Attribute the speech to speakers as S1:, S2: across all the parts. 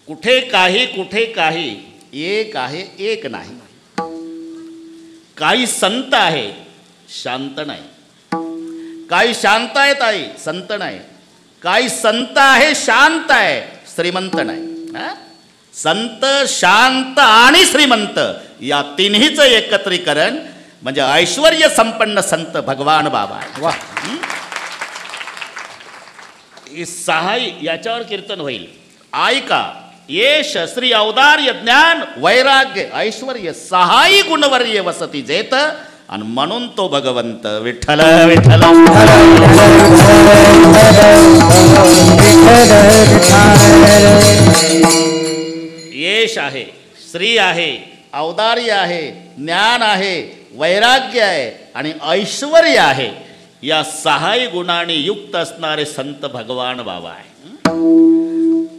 S1: कुठे काही एक आहे एक नाही. काही संत आहे शांत नाही. काही शांत आहे ताई संत नाही. काही संत आहे शांत आहे श्रीमंत नाही. संत शांत आणि श्रीमंत या तिन्हीचं एकत्रीकरण म्हणजे ऐश्वर्य संपन्न संत भगवान बाबा.
S2: वाह.
S1: सहाय याच्यावर कीर्तन होईल. ऐका. येश श्री औदार्य ज्ञान वैराग्य ऐश्वर्य सहाई गुणवर्य वसती जेत आणि म्हणून तो भगवंत विठ्ठल विठ्ठल. येश आहे श्री आहे औदार्य आहे ज्ञान आहे वैराग्य आहे आणि ऐश्वर्य आहे. या सहाही गुणांनी युक्त असणारे संत भगवान बाबा आहे.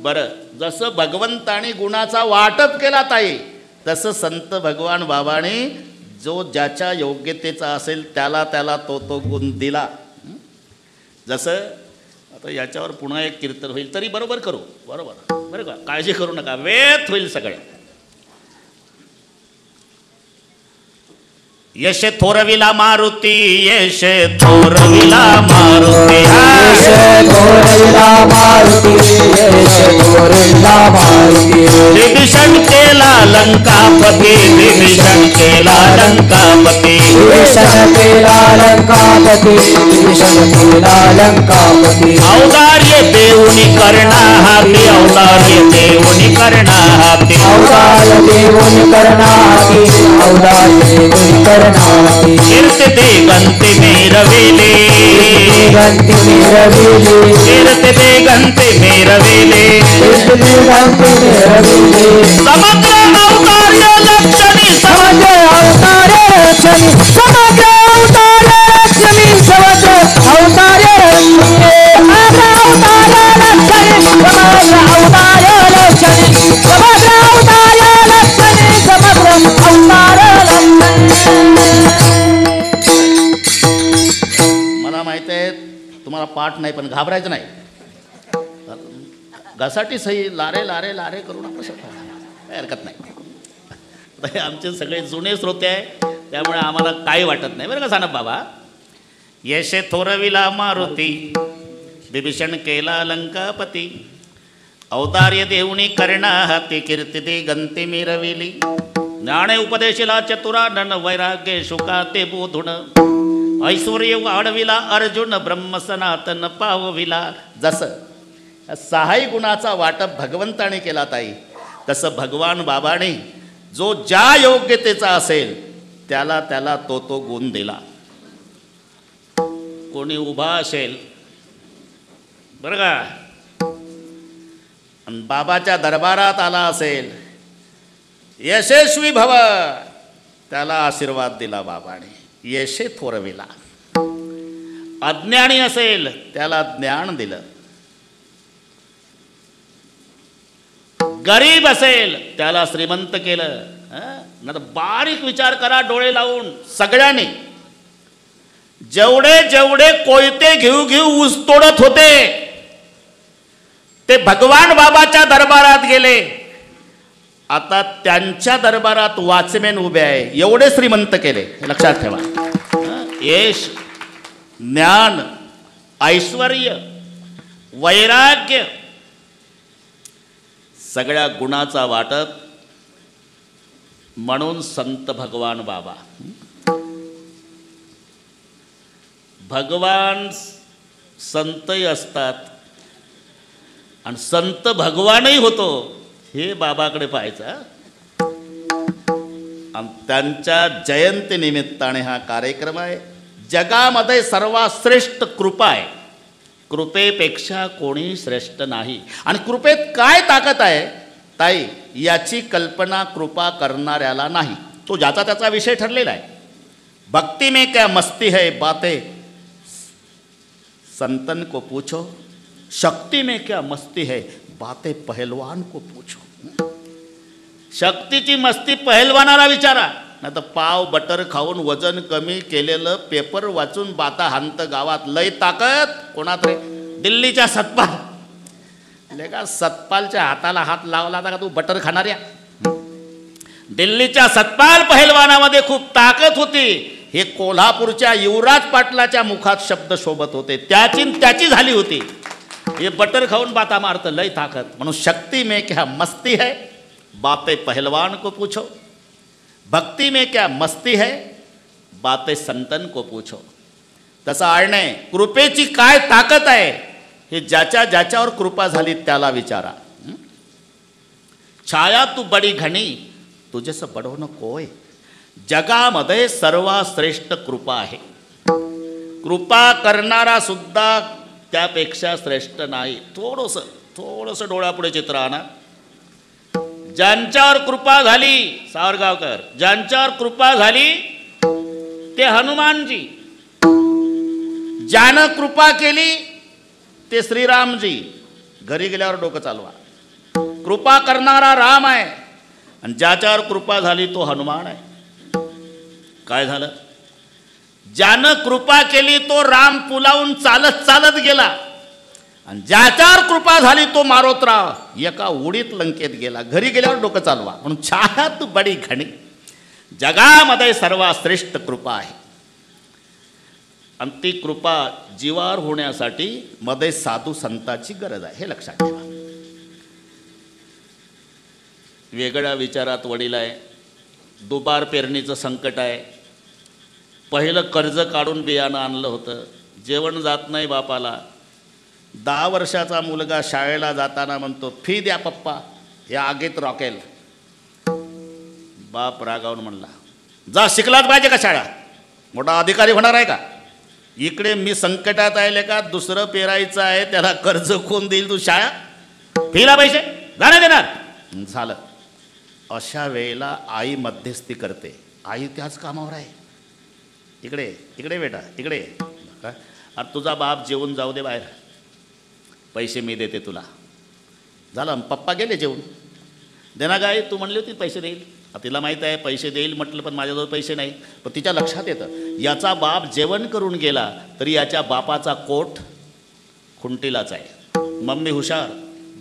S1: बरं, जसं भगवंताने गुणाचा वाटप केला ताई तसं संत भगवान बाबाने जो ज्याच्या योग्यतेचा असेल त्याला त्याला तो गुण दिला. जसं आता याच्यावर पुन्हा एक कीर्तन होईल तरी बरोबर करू. बरोबर बरं का, काळजी करू नका, वेळेत होईल सगळे. यश थोरविला मारुती यश थोरविला मारुती
S2: यश थोरविला मारुती यश थोरविला मारुती.
S1: विभीषण केला लंकापती विभीषण केला लंकापती
S2: विभीषण केला लंकापती विभीषण केला लंकापती.
S1: औदार्य देऊनी करणा हाती औदार्य देऊनी करणा हाती
S2: औदार्य देऊनी करणा हाती औदार्य देऊनी करणा.
S1: कीर्ति दिगंति मेरवेले
S2: दिगंति मेरवेले
S1: कीर्ति दिगंति मेरवेले
S2: दिगंति मेरवेले.
S1: समग्र अवतार्य लक्षणी
S2: समग्र अवतार्य लक्षणी समग्र अवतार्य लक्षणी समग्र अवतार्य लक्षणी अवतार्य लक्षणी समग्र अवतार्य लक्षणी समग्र अवतार्य लक्षणी समग्र अवतार्य लक्षणी.
S1: मला माहित आहे तुम्हाला पाठ नाही पण घाबरायचं नाही. घसाटी सही लारे लारे लारे करून आपण काही हरकत नाही. आमचे सगळे जुने श्रोते आहे त्यामुळे आम्हाला काही वाटत नाही बरं का सानप बाबा. यशे थोरविला मारुती विभीषण केला लंकापती औदार्य देऊनी करणा हाती कीर्ती दिगंति मिरविली. ज्ञाने उपदेशिला चतुरानन वैराग्य शुका ते बोधुण ऐश्वर्य वाढविला अर्जुन ब्रह्म सनातन पावविला. जसं सहाही गुणाचा वाटप भगवंताने केला ताई तसं भगवान बाबाने जो ज्या योग्यतेचा असेल त्याला त्याला तो गुण दिला. कोणी उभा असेल बरं का आणि बाबाच्या दरबारात आला असेल यशस्वी भव त्याला आशीर्वाद दिला बाबाने यशे थोरविला. अज्ञानी असेल त्याला ज्ञान दिलं. गरीब असेल त्याला श्रीमंत केलं. ना बारीक विचार करा डोळे लावून सगळ्यांनी. जेवढे जेवढे कोयते घेऊ घेऊ ऊस तोडत होते ते भगवान बाबाच्या दरबारात गेले. आता त्यांच्या दरबारात वॉचमॅन उभे आहे एवढे श्रीमंत केले. लक्षात ठेवा. यश ज्ञान ऐश्वर्य वैराग्य सगळ्या गुणाचा वाटप म्हणून संत भगवान बाबा. भगवान संतही असतात आणि संत भगवानही होतो हे बाबाकडे पाहायचं. आणि त्यांच्या जयंती निमित्ताने हा कार्यक्रम आहे. जगामध्ये सर्वात श्रेष्ठ कृपा आहे. कृपेपेक्षा कोणी श्रेष्ठ नाही. आणि कृपेत काय ताकद आहे ताई याची कल्पना कृपा करणाऱ्याला नाही. तो ज्याचा त्याचा विषय ठरलेला आहे. भक्ति में क्या मस्ती है बातें संतन को पूछो. शक्ति में क्या मस्ती है बातें पहलवान को पूछो. शक्तीची मस्ती पहलवानाला विचारा. नाही तर पाव बटर खाऊन वजन कमी केलेलं पेपर वाचून बाता हांत गावात. लय ताकद कोणात रे. दिल्लीच्या सतपाल लेका सतपालच्या हाताला हात लावला होता का तू बटर खाणाऱ्या? दिल्लीच्या सतपाल पहिलवानामध्ये खूप ताकद होती. हे कोल्हापूरच्या युवराज पाटलाच्या मुखात शब्द शोभत होते, त्याची झाली होती. हे बटर खाऊन बाता मारतं, लय ताकद. म्हणून शक्ती में क्या मस्ती है, बातें पहलवान को पूछो. भक्ती में क्या मस्ती है, बातें संतन को पूछो. तसं आळणे कृपेची काय ताकद आहे हे ज्याच्यावर कृपा झाली त्याला विचारा. छाया तू बडी घणी, तुझेसं बडवणं कोय. जगामध्ये सर्वात श्रेष्ठ कृपा आहे. कृपा करणारा सुद्धा त्यापेक्षा श्रेष्ठ नाही. थोडंसं डोळ्यापुढे चित्र आणा. ज्यांच्यावर कृपा झाली, सावरगावकर, ज्यांच्यावर कृपा झाली ते हनुमानजी. ज्यानं कृपा केली ते श्रीरामजी. घरी गेल्यावर डोकं चालवा. कृपा करणारा राम आहे आणि ज्याच्यावर कृपा झाली तो हनुमान आहे. काय झालं? ज्यानं कृपा केली तो राम पुलावून चालत चालत गेला आणि ज्याच्यावर कृपा झाली तो मारोतराव एका उडीत लंकेत गेला. घरी गेल्यावर डोकं चालवा. म्हणून छाया तू बडी घणी, जगामध्ये सर्वात श्रेष्ठ कृपा आहे. आणि ती कृपा जीवावर होण्यासाठी मध्ये साधू संतांची गरज आहे, हे लक्षात ठेवा. वेगळ्या विचारात वडील आहे, दुबार पेरणीचं संकट आहे. पहिलं कर्ज काढून बियाणं आणलं होतं, जेवण जात नाही बापाला. 10 वर्षाचा मुलगा शाळेला जाताना म्हणतो, फी द्या पप्पा, या आगीत रॉकेल. बाप रागावून म्हणला, जा शिकलाच पाहिजे का शाळा, मोठा अधिकारी होणार आहे का? इकडे मी संकटात आहे का, दुसरं पेरायचं आहे, त्याला कर्ज कोण देईल? तू शाळा फीला पैसे जाणे देणार? झालं. अशा वेळेला आई मध्यस्थी करते. आई त्याच कामावर आहे. इकडे बेटा, इकडे. अरे तुझा बाप जेवून जाऊ दे बाहेर, पैसे मी देते तुला. झालं. पप्पा गेले जेवून. देना गाय, तू म्हणली होती पैसे देईल. तिला माहीत आहे पैसे देईल म्हटलं, पण माझ्याजवळ पैसे नाही. पण तिच्या लक्षात येतं याचा बाप जेवण करून गेला तरी याच्या बापाचा कोट खुंटीलाच आहे. मम्मी हुशार,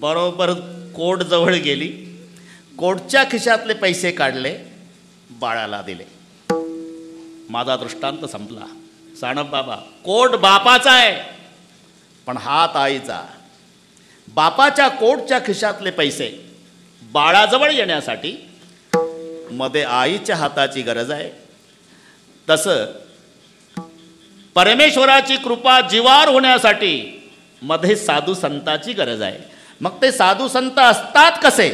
S1: बरोबर कोट जवळ गेली, कोटच्या खिशातले पैसे काढले, बाळाला दिले. माझा दृष्टांत संपला. साणप बाबा, कोट बापाचा आहे पण हात आईचा. बापाच्या कोटच्या खिशातले पैसे बाळाजवळ येण्यासाठी मध्ये आईच्या हाताची गरज आहे. तसं परमेश्वराची कृपा जीवावर होण्यासाठी मध्ये साधू संताची गरज आहे. मग ते साधू संत असतात कसे?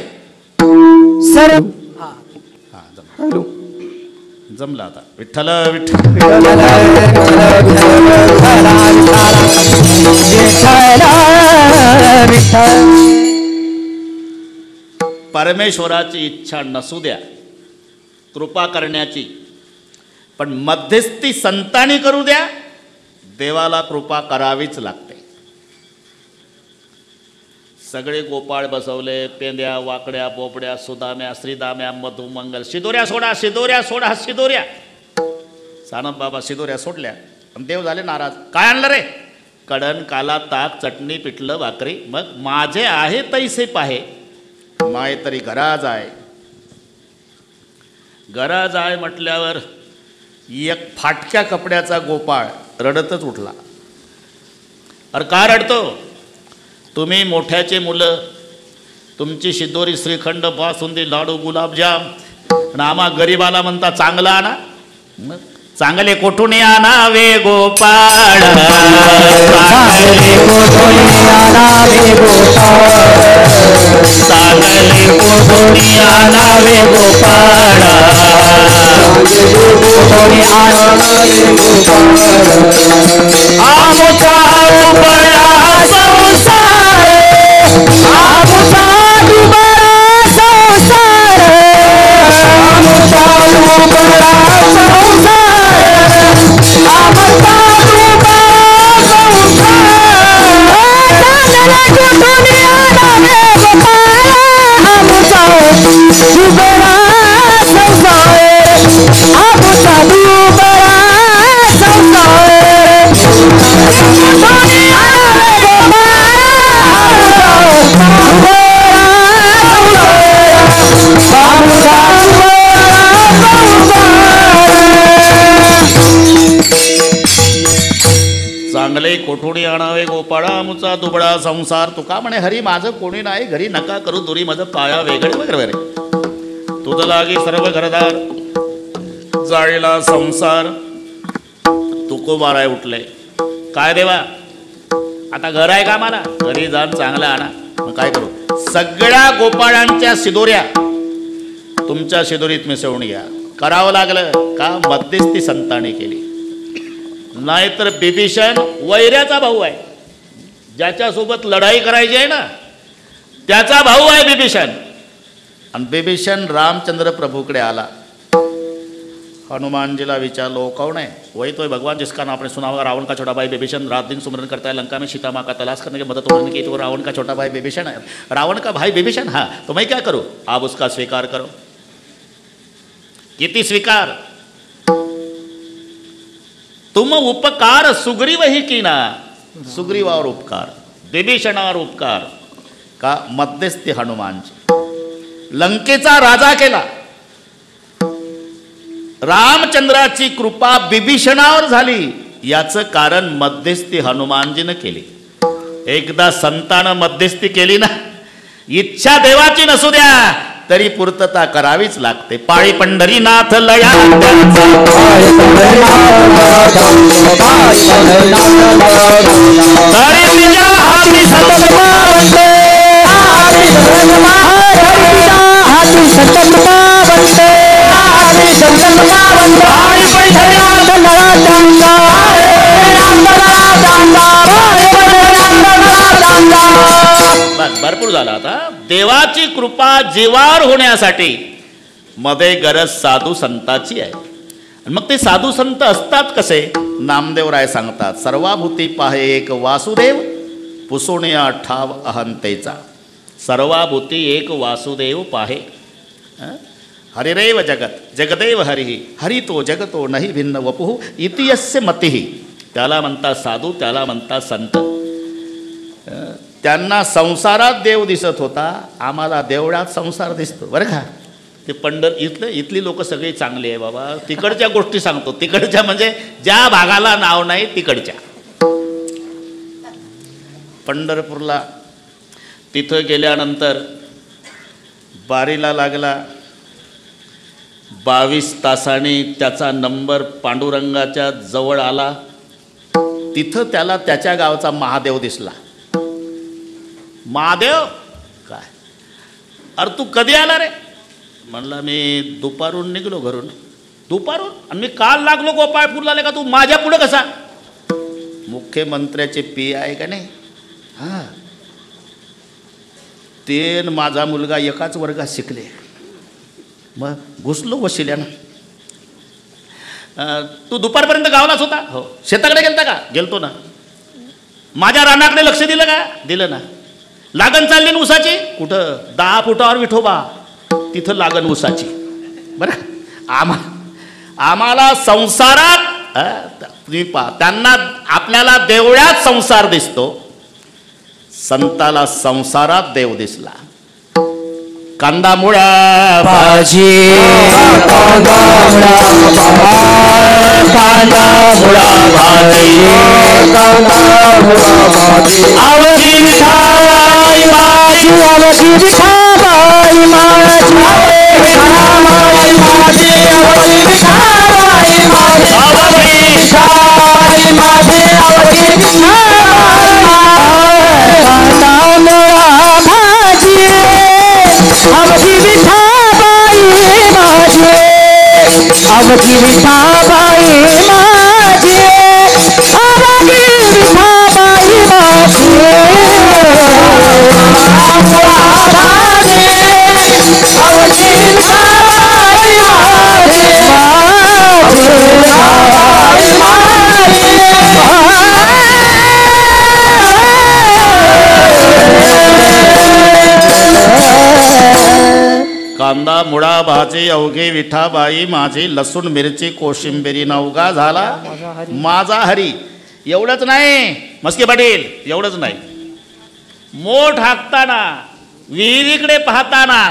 S2: सर
S1: जमला आता. विठ्ठल विठ्ठल परमेश्वराची इच्छा नसू द्या कृपा करण्याची, पण मध्यस्थी संतांनी करू द्या, देवाला कृपा करावीच लागते. सगळे गोपाळ बसवले, पेंद्या, वाकड्या, बोबड्या, सुदाम्या, श्रीदाम्या, मधुमंगल. शिदोऱ्या सोडा, शिदोऱ्या सोडा, शिदोऱ्या. सानप बाबा शिदोऱ्या सोडल्या पण देव झाले नाराज. काय आणलं रे? कडण, काला, ताक, चटणी, पिठलं, भाकरी. मग माझे आहे तैसे पाहे, माय तरी घराज आहे. गरज आहे म्हटल्यावर एक फाटक्या कपड्याचा गोपाळ रडतच उठला. अरे का रडतो? तुम्ही मोठ्याचे मुलं, तुमची शिदोरी, श्रीखंड, बासुंदी, लाडू, गुलाबजाम, आणि आम्हा गरीबाला म्हणता चांगला आणा. मग चांगले कोठून आणावे गोपाळ, चांगले कोठून आणावे गोपाळ, चांगले कोठून आणावे गोपाळ, कोठून आणावे गोपाळ. आमचा बळा संसार, आमचा दुबळा संसार, आमचा दुबळा संसार. चांगले कोठोडी आणावे गोपाळा मुचा दुबळा संसार तुका म्हणे हरी माझं कोणी नाही घरी नका करू दुरी माझं पाया वेगळे वगैरे वगैरे तुझं लागी सर्व घरदार जाळीला संसार तुको माराय उठले काय देवा आता घर आहे का मला घरी जाऊन चांगलं आणा मग काय करू सगळ्या गोपाळांच्या शिदोऱ्या तुमच्या शिदोरीत मिसळून घ्या करावं लागलं का मध्यस्थी संतांनी केली नाहीतर बिभीषण वैऱ्याचा भाऊ आहे ज्याच्यासोबत लढाई करायची आहे ना त्याचा भाऊ आहे बिभीषण आणि बिभीषण रामचंद्र प्रभूकडे आला हनुमान जी ला विचारलो कौन है वही तो है भगवान जिसका नाम आपने सुना होगा रावण का छोटा भाई विभीषण रात दिन सुमरन करता है लंका में सीता माँ का तलाश करने की मदद उन्होंने की तो रावण का छोटा भाई विभीषण है रावण का भाई विभीषण हाँ तो मैं क्या करूँ आप उसका स्वीकार करो किती स्वीकार तुम उपकार सुग्रीव ही कीना सुग्रीवावर उपकार विभीषणावर उपकार का मध्यस्थी हनुमानजी लंकेचा राजा केला रामचंद्राची कृपा बिभीषणावर झाली याचं कारण मध्यस्थी हनुमानजीनं केली एकदा संतानं मध्यस्थी केली ना इच्छा देवाची नसू द्या तरी पूर्तता करावीच लागते पाळी पंढरीनाथ लया तरी तिच्या हाती सतत पावते बस भरपूर झाला आता देवाची कृपा जीवावर होण्यासाठी मध्ये गरज साधू संताची आहे मग ते साधू संत असतात कसे नामदेवराय सांगतात सर्वाभूती पाहे एक वासुदेव पुसोण्या ठाव अहंतेचा सर्वाभूती एक वासुदेव पाहे हरिरेव जगत जगदेव हरिही हरि तो जगतो नाही भिन्न वपुः इति यस्य मतिः त्याला म्हणतात साधू त्याला म्हणतात संत त्यांना संसारात देव दिसत होता आम्हाला देवळात संसार दिसतो बरं का ते इथली लोक सगळी चांगली आहे बाबा तिकडच्या गोष्टी सांगतो तिकडच्या म्हणजे ज्या भागाला नाव नाही तिकडच्या पंढरपूरला तिथं गेल्यानंतर बारीला लागला 22 तासांनी त्याचा नंबर पांडुरंगाच्या जवळ आला तिथं त्याला त्याच्या गावचा महादेव दिसला महादेव काय अरे तू कधी आला रे म्हणला मी दुपारून निघलो घरून दुपारून आणि मी काल लागलो गोपाळपूरला आले का तू माझ्या पुढं कसा मुख्यमंत्र्याचे पी आहे का नाही हां ते माझा मुलगा एकाच वर्गात शिकले मग घुसलो वशिल्यानं तू दुपारपर्यंत गावालाच होता हो शेताकडे गेलता का गेलतो ना माझ्या रानाकडे लक्ष दिलं का दिलं ना लागण चालली ना ऊसाची कुठं 10 फुटावर विठोबा तिथं लागण ऊसाची बरं आम्हाला संसारात तुम्ही पहा त्यांना आपल्याला देवळात संसार दिसतो संताला संसारात देव दिसला कांदा मुळा भाजी कांदा मुळा भाजी आवडी मिठाई माझी आवडी मिठाई माझी आवडी मिठाई माझी आवडी मिठाई कांदा मुळा भाजी अवघे विठाबाई माझी लसूण मिरची कोशिंबिरी नवगा झाला माझा हरी एवढंच नाही मस्के पाटील एवढंच नाही मोठ हाकताना विहिरीकडे पाहताना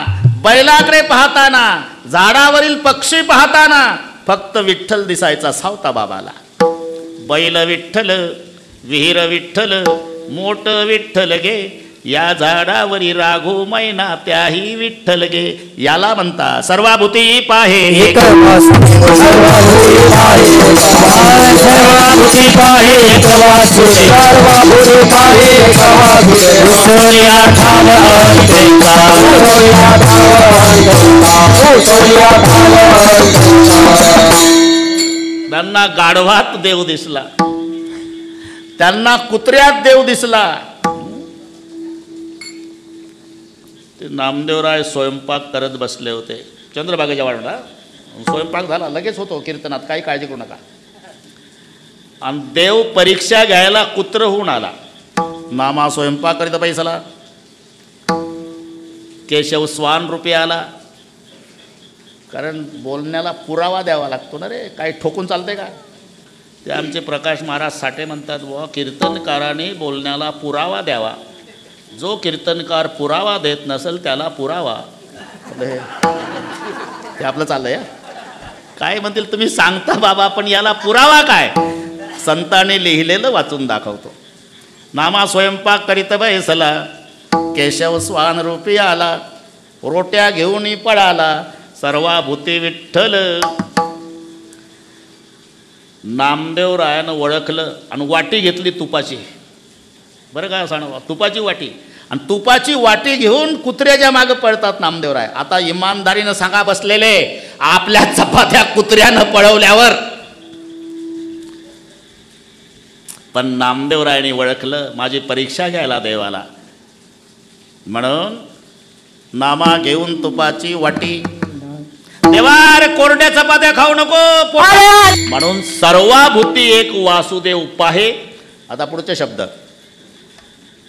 S1: बैलाकडे पाहताना, झाडावरील पक्षी पाहताना फक्त विठ्ठल दिसायचा सावता बाबाला. बैल विठ्ठल, विहीर विठ्ठल, मोठ विठ्ठल गे, या झाडावरी राघू मैना त्याही विठ्ठल गे. याला म्हणता सर्वाभूती पाहे
S2: एक वासुदेव, सर्वभूती पाहे एक वासुदेव, सर्वभूती पाहे एक वासुदेव, सर्वभूती पाहे एक वासुदेव. सूर्या ठाव अंतरिक्षा, सूर्या ठाव अंतरिक्षा, सूर्या ठाव अंतरिक्षा.
S1: त्यांना गाढवात देव दिसला, त्यांना कुत्र्यात देव दिसला. ते नामदेवराय स्वयंपाक करत बसले होते चंद्रभागेच्या वाडा. स्वयंपाक झाला लगेच होतो कीर्तनात, काही काळजी करू नका. आणि देव परीक्षा घ्यायला कुत्र होऊन आला. मामा स्वयंपाक करीत पैसाला, केशव स्वान रूपी आला. कारण बोलण्याला पुरावा द्यावा लागतो ना रे, काही ठोकून चालते का. ते आमचे प्रकाश महाराज साठे म्हणतात, बुवा कीर्तनकाराने बोलण्याला पुरावा द्यावा. जो कीर्तनकार पुरावा देत नसेल त्याला पुरावा. हे आपलं चाललंय. काय म्हणतील तुम्ही सांगता बाबा, पण याला पुरावा काय. संतांनी लिहिलेलं वाचून दाखवतो. नामा स्वयंपाक करीत बैसला, केशव स्वान रूपी आला, रोट्या घेऊन पळाला, सर्वाभूती विठ्ठल. नामदेवरायानं ओळखलं आणि वाटी घेतली तुपाची. बरं का सांग, तुपाची वाटी. आणि तुपाची वाटी घेऊन कुत्र्याच्या मागे पळतात नामदेवराय. आता इमानदारीनं सांगा बसलेले, आपल्या चपात्या कुत्र्यानं पळवल्यावर. पण नामदेवरायाने ओळखलं, माझी परीक्षा घ्यायला देवाला. म्हणून नामा घेऊन तुपाची वाटी, देवा रे कोरड्या चपात्या खाऊ नको. म्हणून सर्वाभूती एक वासुदेव पाहे. आता पुढचे शब्द,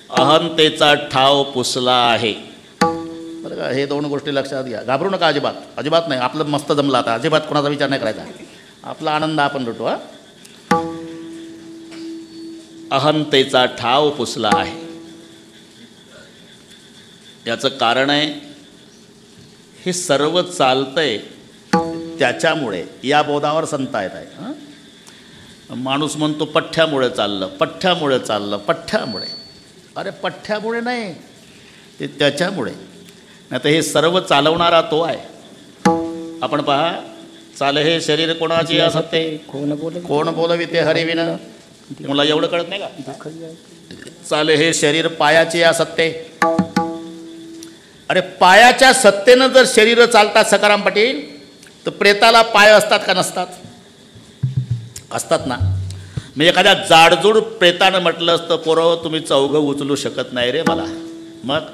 S1: अहंतेचा ठाव पुसला आहे. बरं का, हे दोन गोष्टी लक्षात घ्या. घाबरू नका अजिबात, अजिबात नाही. आपलं मस्त जमलं आता, अजिबात कोणाचा विचार नाही करायचा. आपला आनंद आपण लुटू. अहंतेचा ठाव पुसला आहे. याचं कारण आहे, हे सर्व चालतंय त्याच्यामुळे. या बोधावर संत येत आहे. माणूस म्हणतो पठ्ठ्यामुळे चाललं, पठ्ठ्यामुळे चाललं, पठ्ठ्यामुळे. अरे पठ्ठ्यामुळे नाही, ते त्याच्यामुळे. नाही तर हे सर्व चालवणारा तो आहे. आपण पहा, चाल हे शरीर कोणाची असते, कोण बोलविते हरिविना. मला एवढं कळत नाही का. चाल हे शरीर पायाची असते. अरे पायाच्या सत्तेनं जर शरीर चालतात सकाराम पाटील, तर प्रेताला पाय असतात का नसतात. असतात ना. म्हणजे एखाद्या जाडजूड प्रेतानं म्हटलं असतं, पोरं तुम्ही चौघं उचलू शकत नाही रे मला. मग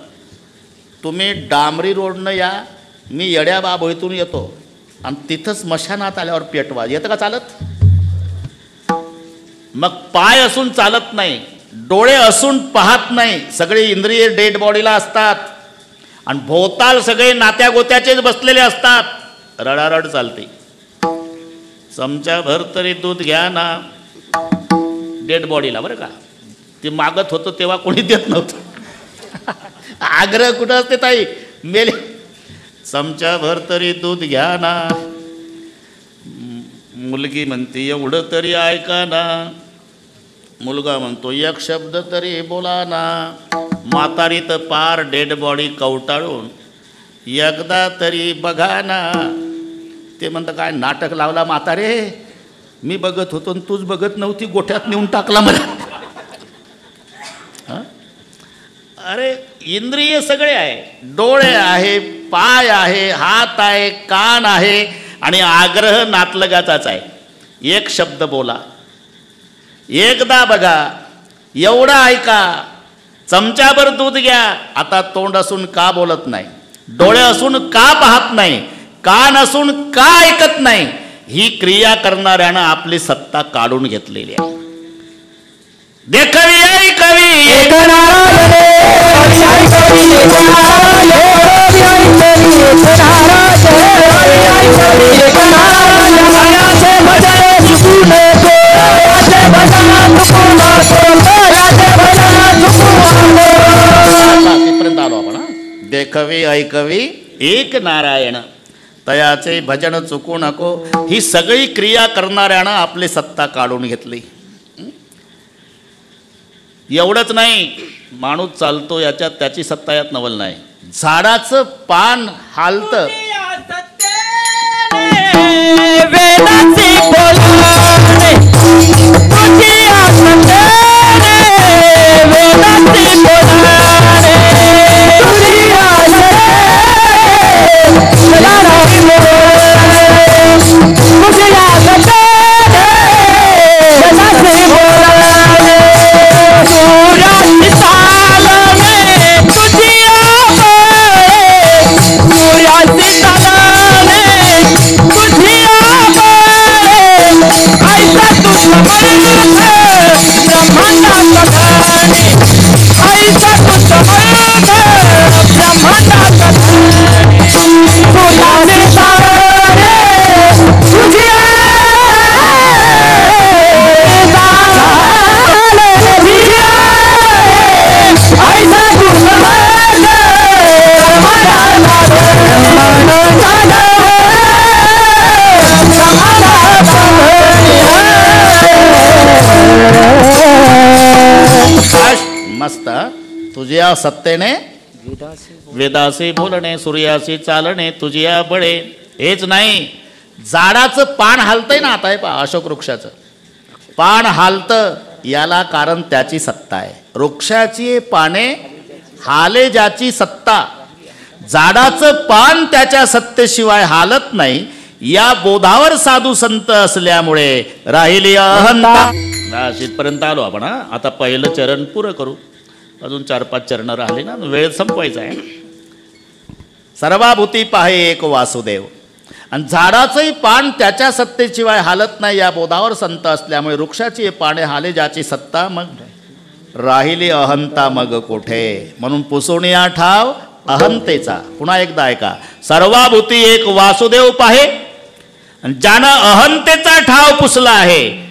S1: तुम्ही डांबरी रोडनं या, मी येड्या बाबोईतून येतो आणि तिथं स्मशानात आल्यावर पेटवा. येतं का चालत. मग पाय असून चालत नाही, डोळे असून पाहत नाही, सगळे इंद्रिय डेड बॉडीला असतात. आणि भोवताल सगळे नात्या गोत्याचेच बसलेले असतात. रडारड चालते. चमच्याभर तरी दूध घ्या ना, डेड बॉडीला. बरं का, ते मागत होतं तेव्हा कोणी देत नव्हतं. आग्रह कुठं असते ताई, मेले. चमच्याभर तरी दूध घ्या ना. मुलगी म्हणते एवढं तरी ऐका ना. मुलगा म्हणतो एक शब्द तरी बोला ना. म्हातारी तर पार डेड बॉडी कवटाळून एकदा तरी बघा ना. ते म्हणतं काय नाटक लावला म्हातारे, मी बघत होतो आणि तूच बघत नव्हती, गोठ्यात नेऊन टाकला मला. अरे इंद्रिय सगळे आहे, डोळे आहे, पाय आहे, हात आहे, कान आहे, आणि आग्रह नातलगाचाच आहे. एक शब्द बोला, एकदा बघा, एवढा ऐका, चमच्याभर दूध घ्या. आता तोंड असून का बोलत नाही, डोळे असून का पाहत नाही, कान असून का ऐकत नाही. ही क्रिया करणाऱ्यानं आपली सत्ता काढून घेतलेली आहे. देखवी ऐकवी
S2: एक नारायण
S1: तिथपर्यंत आलो आपण. देखवी ऐकवी एक नारायण तयाचे भजन चुकू नको. ही सगळी क्रिया करणाऱ्यानं आपली सत्ता काढून घेतली. एवढंच नाही, माणूस चालतो याच्यात त्याची सत्ता यात नवल नाही. झाडाचं पान हालतं मस्त. तुझ्या सत्तेने वेदासी बोलणे, सूर्यासी चालणे, तुझ्या बळे. हेच नाही, झाडाचं पान हालतंय ना. आता हे पहा, अशोक वृक्षाचं पान हालतं, याला कारण त्याची सत्ता आहे. वृक्षाची पाने हाले ज्याची सत्ता, झाडाचं पान त्याच्या सत्तेशिवाय हालत नाही. या बोधावर साधू संत असल्यामुळे राहिली अहंता. इथपर्यंत आलो आपण. आता पहिलं चरण पुरं करू. अजून 4-5 चरण राहिले ना, वेळ संपवायचा आहे. सर्वाभूती पाहे एक वासुदेव. आणि झाडाचंही पान त्याच्या सत्तेशिवाय हालत नाही या बोधावर संत असल्यामुळे वृक्षाची पाने हाले ज्याची सत्ता, मग राहिली अहंता मग कोठे. म्हणून पुसोनिया ठाव अहंतेचा. पुन्हा एकदा ऐका. सर्वाभूती एक वासुदेव पाहे. आणि ज्यानं अहंतेचा ठाव पुसला आहे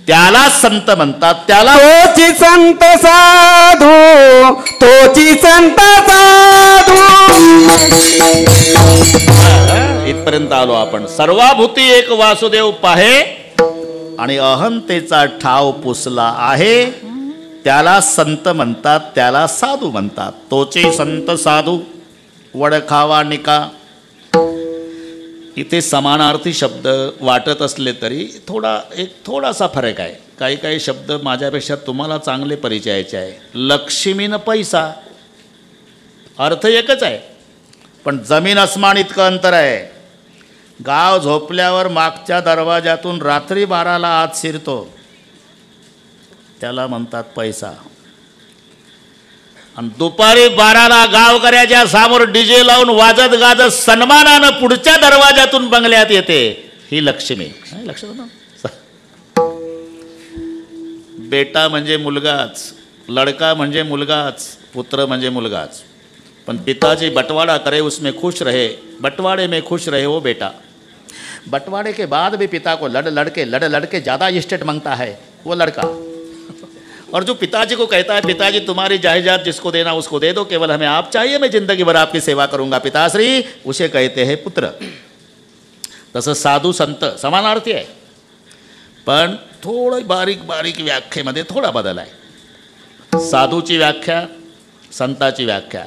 S1: त्याला संत म्हणतात. त्याला
S2: तोची संत साधू, तोची संत साधू.
S1: इथपर्यंत आलो आपण. सर्वाभूती एक वासुदेव पाहे आणि अहंतेचा ठाव पुसला आहे त्याला संत म्हणतात, त्याला साधू म्हणतात. तोचे संत साधू वडखावा निका. इथे समानार्थी शब्द वाटत असले तरी थोडासा फरक आहे. काही काही शब्द माझ्यापेक्षा तुम्हाला चांगले परिचयाचे आहे. लक्ष्मीनं पैसा, अर्थ एकच आहे पण जमीन अस्मान इतकं अंतर आहे. गाव झोपल्यावर मागच्या दरवाजातून रात्री 12ला आत शिरतो त्याला म्हणतात पैसा. आणि दुपारी 12ला गावकऱ्याच्या समोर डीजे लावून वाजत गाजत सन्मानानं पुढच्या दरवाजातून बंगल्यात येते ही लक्ष्मी. लक्षात. बेटा म्हणजे मुलगाच, लड़का म्हणजे मुलगाच, पुत्र म्हणजे मुलगाच. पण पिताजी बंटवाड़ा करे उसमें खुश रहे, बंटवाड़े में खुश रहे वो बेटा. बंटवाड़े के बाद भी पिता को लड़के ज़्यादा इस्टेट मांगता है वो लड़का. और जो पिताजी को कहता है पिताजी तुम्हारी जायदाद जिसको देना उसको दे दो, केवल हमें आप चाहिए, मैं जिंदगी भर आपकी सेवा करूंगा पिताश्री, उसे कहते हैं पुत्र. तसं साधू संत समानार्थी आहे पण थोडं बारीक बारीक व्याख्येमध्ये थोडा बदल आहे. साधूची व्याख्या, संताची व्याख्या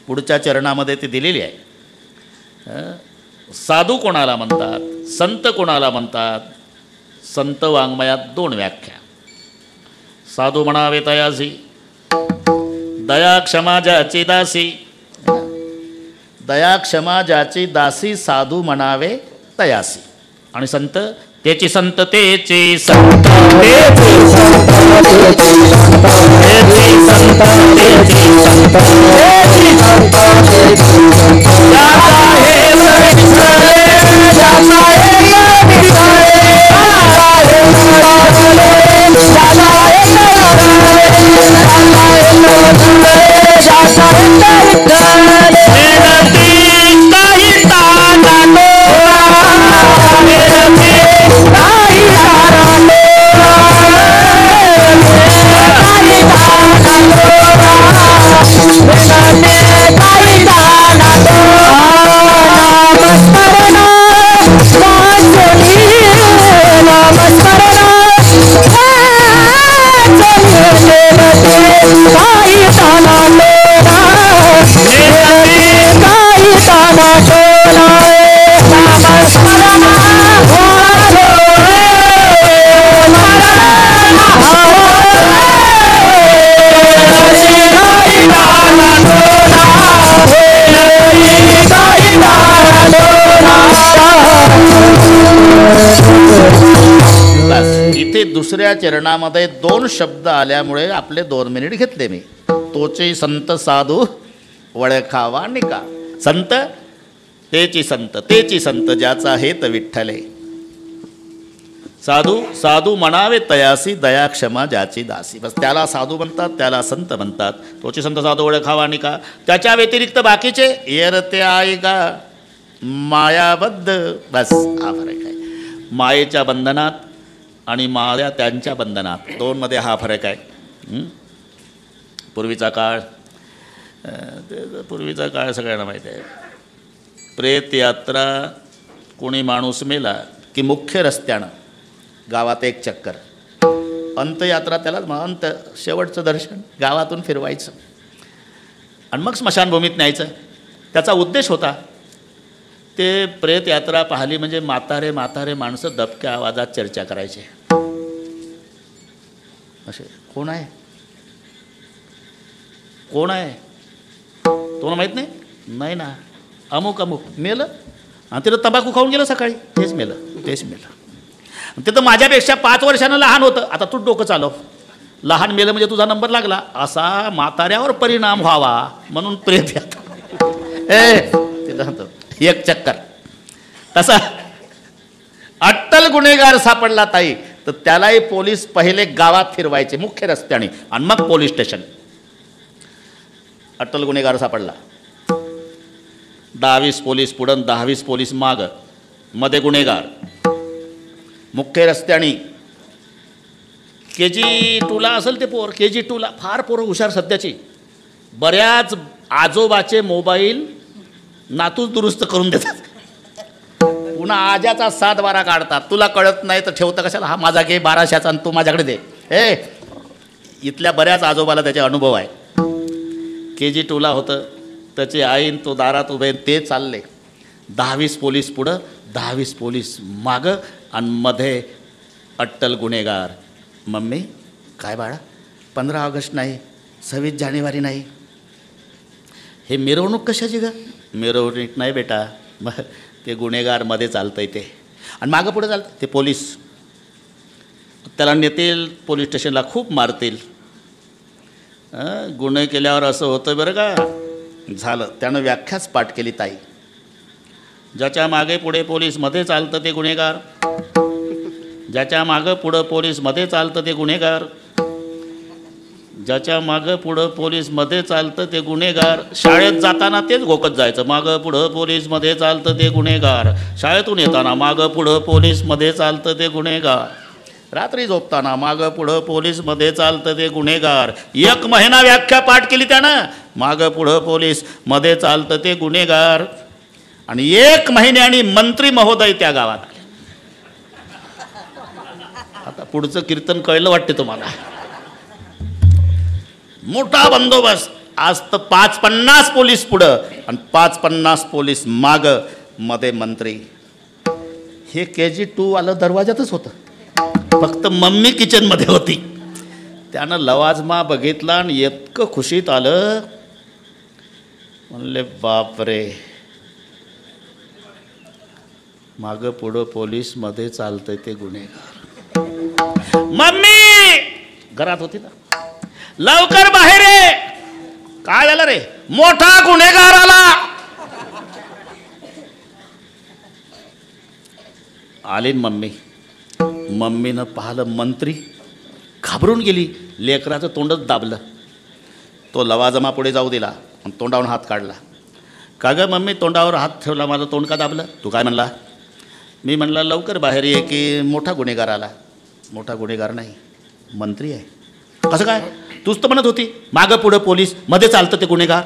S1: पुढच्या चरणामध्ये ती दिलेली आहे. साधू कोणाला म्हणतात, संत कोणाला म्हणतात. संत वाङ्मयात 2 व्याख्या. साधू म्हणावे तयासी, दया क्षमा ज्याची दासी. दया क्षमा ज्याची दासी साधू म्हणावे तयासी. आणि संत तेची संत, तेची संत, तेची संत, तेची संत, तेची संत, तेची संत, तेची संत, तेची संत. जाता हे विसरले, जाता हे विसरले, जाता हे विसरले, जाता हे बस इथे दुसऱ्या चरणामध्ये 2 शब्द आल्यामुळे आपले 2 मिनिट घेतले मी. तोचे संत साधू वळखावा निका. संत तेची संत ज्याचा हेत विठ्ठले. साधू साधू म्हणावे तयासी दया क्षमा ज्याची दासी. बस त्याला साधू म्हणतात, त्याला संत म्हणतात. तोची संत साधू ओळखावा निका. त्याच्या व्यतिरिक्त बाकीचे येरते आहे का मायाबद्ध. बस हा फरक आहे. मायेच्या बंधनात आणि माया त्यांच्या बंधनात 2 मध्ये हा फरक आहे. पूर्वीचा काळ सगळ्यांना माहीत आहे. प्रेत यात्रा कोणी माणूस मेला की मुख्य रस्त्यानं गावात एक चक्कर. अंतयात्रा त्यालाच अंत शेवटचं दर्शन गावातून फिरवायचं आणि मग स्मशानभूमीत न्यायचं. त्याचा उद्देश होता ते प्रेत यात्रा पाहिली म्हणजे म्हातारे माणसं दबक्या आवाजात चर्चा करायचे. असे कोण आहे तुम्हाला माहीत नाही ना. अमुक मेलं आणि तिथं तंबाखू खाऊन गेलं सकाळी. तेच मेलं. ते तर माझ्यापेक्षा 5 वर्षानं लहान होतं. आता तू डोकं चालव. लहान मेलं म्हणजे तुझा नंबर लागला. असा म्हाताऱ्यावर परिणाम व्हावा म्हणून प्रेत यात्रा एक चक्कर. तसा अट्टल गुन्हेगार सापडला ताई तर त्यालाही पोलीस पहिले गावात फिरवायचे मुख्य रस्त्याने आणि मग पोलीस स्टेशन. अट्टल गुन्हेगार सापडला 10-20 पोलीस पुढं 10-20 पोलीस मागं, मध्ये गुन्हेगार मुख्य रस्त्याने. KG2ला असेल ते पोर. KG2ला फार पोरं हुशार सध्याची. बऱ्याच आजोबाचे मोबाईल नातूच दुरुस्त करून देतात. पुन्हा आजाचा 7-12 काढतात. तुला कळत नाही तर ठेवतं कशाला. हा माझा घे 1200चा आणि तू माझ्याकडे दे. इथल्या बऱ्याच आजोबाला त्याचे अनुभव आहे. KG2ला होतं. त्याची आईन तो दारात उभे ते चालले. 10-20 पोलीस पुढं 10-20 पोलीस मागं आणि मध्ये अट्टल गुन्हेगार. मम्मी काय बाळा 15 ऑगस्ट नाही 26 जानेवारी नाही. हे मिरवणूक कशाची ग. मिरवणूक नाही बेटा. मग ते गुन्हेगार मध्ये चालतंय ते आणि मागं पुढं चालतं ते पोलीस. त्याला नेतील पोलीस स्टेशनला खूप मारतील. गुन्हे केल्यावर असं होतं बरं का. झालं त्यानं व्याख्याच पाठ केली ताई. ज्याच्या मागे पुढे पोलीस मध्ये चालतं ते गुन्हेगार. ज्याच्या मागं पुढं पोलीस मध्ये चालतं ते गुन्हेगार. ज्याच्या मागं पुढं पोलीस मध्ये चालतं ते गुन्हेगार. शाळेत जाताना तेच घोकत जायचं. मागं पुढं पोलीस मध्ये चालतं ते गुन्हेगार. शाळेतून येताना मागं पुढं पोलीस मध्ये चालतं ते गुन्हेगार. रात्री झोपताना मागं पुढं पोलीस मध्ये चालतं ते गुन्हेगार. 1 महिना व्याख्या पाठ केली त्यानं. मागं पुढं पोलीस मध्ये चालतं ते गुन्हेगार. आणि 1 महिन्याने मंत्री महोदय त्या गावात आले. आता पुढचं कीर्तन कळलं वाटते तुम्हाला. मोठा बंदोबस्त. आज तर 550 पोलीस पुढं आणि 550 पोलीस मागं, मध्ये मंत्री. हे KG2 वालं दरवाजातच होतं. फक्त मम्मी किचनमध्ये होती. त्यानं लवाजमा बघितला आणि इतकं खुशीत आलं. म्हणले बापरे मागं पुढं पोलीस मध्ये चालतंय ते गुन्हेगार. मम्मी घरात होती ना. लवकर बाहेर ये. काय झालं रे. मोठा गुन्हेगार आला. आली मम्मीनं पाहिलं मंत्री. घाबरून गेली. लेकराचं तोंडच दाबलं. तो लवाजमा पुढे जाऊ दिला आणि तोंडावरून हात काढला. का गं मम्मी तोंडावर हात ठेवला. माझं तोंड का दाबलं. तू काय म्हणला. मी म्हणला लवकर बाहेर ये की मोठा गुन्हेगार आला. मोठा गुन्हेगार नाही मंत्री आहे. कसं काय. तूच तर म्हणत होती मागं पुढं पोलीस मध्ये चालतं ते गुन्हेगार.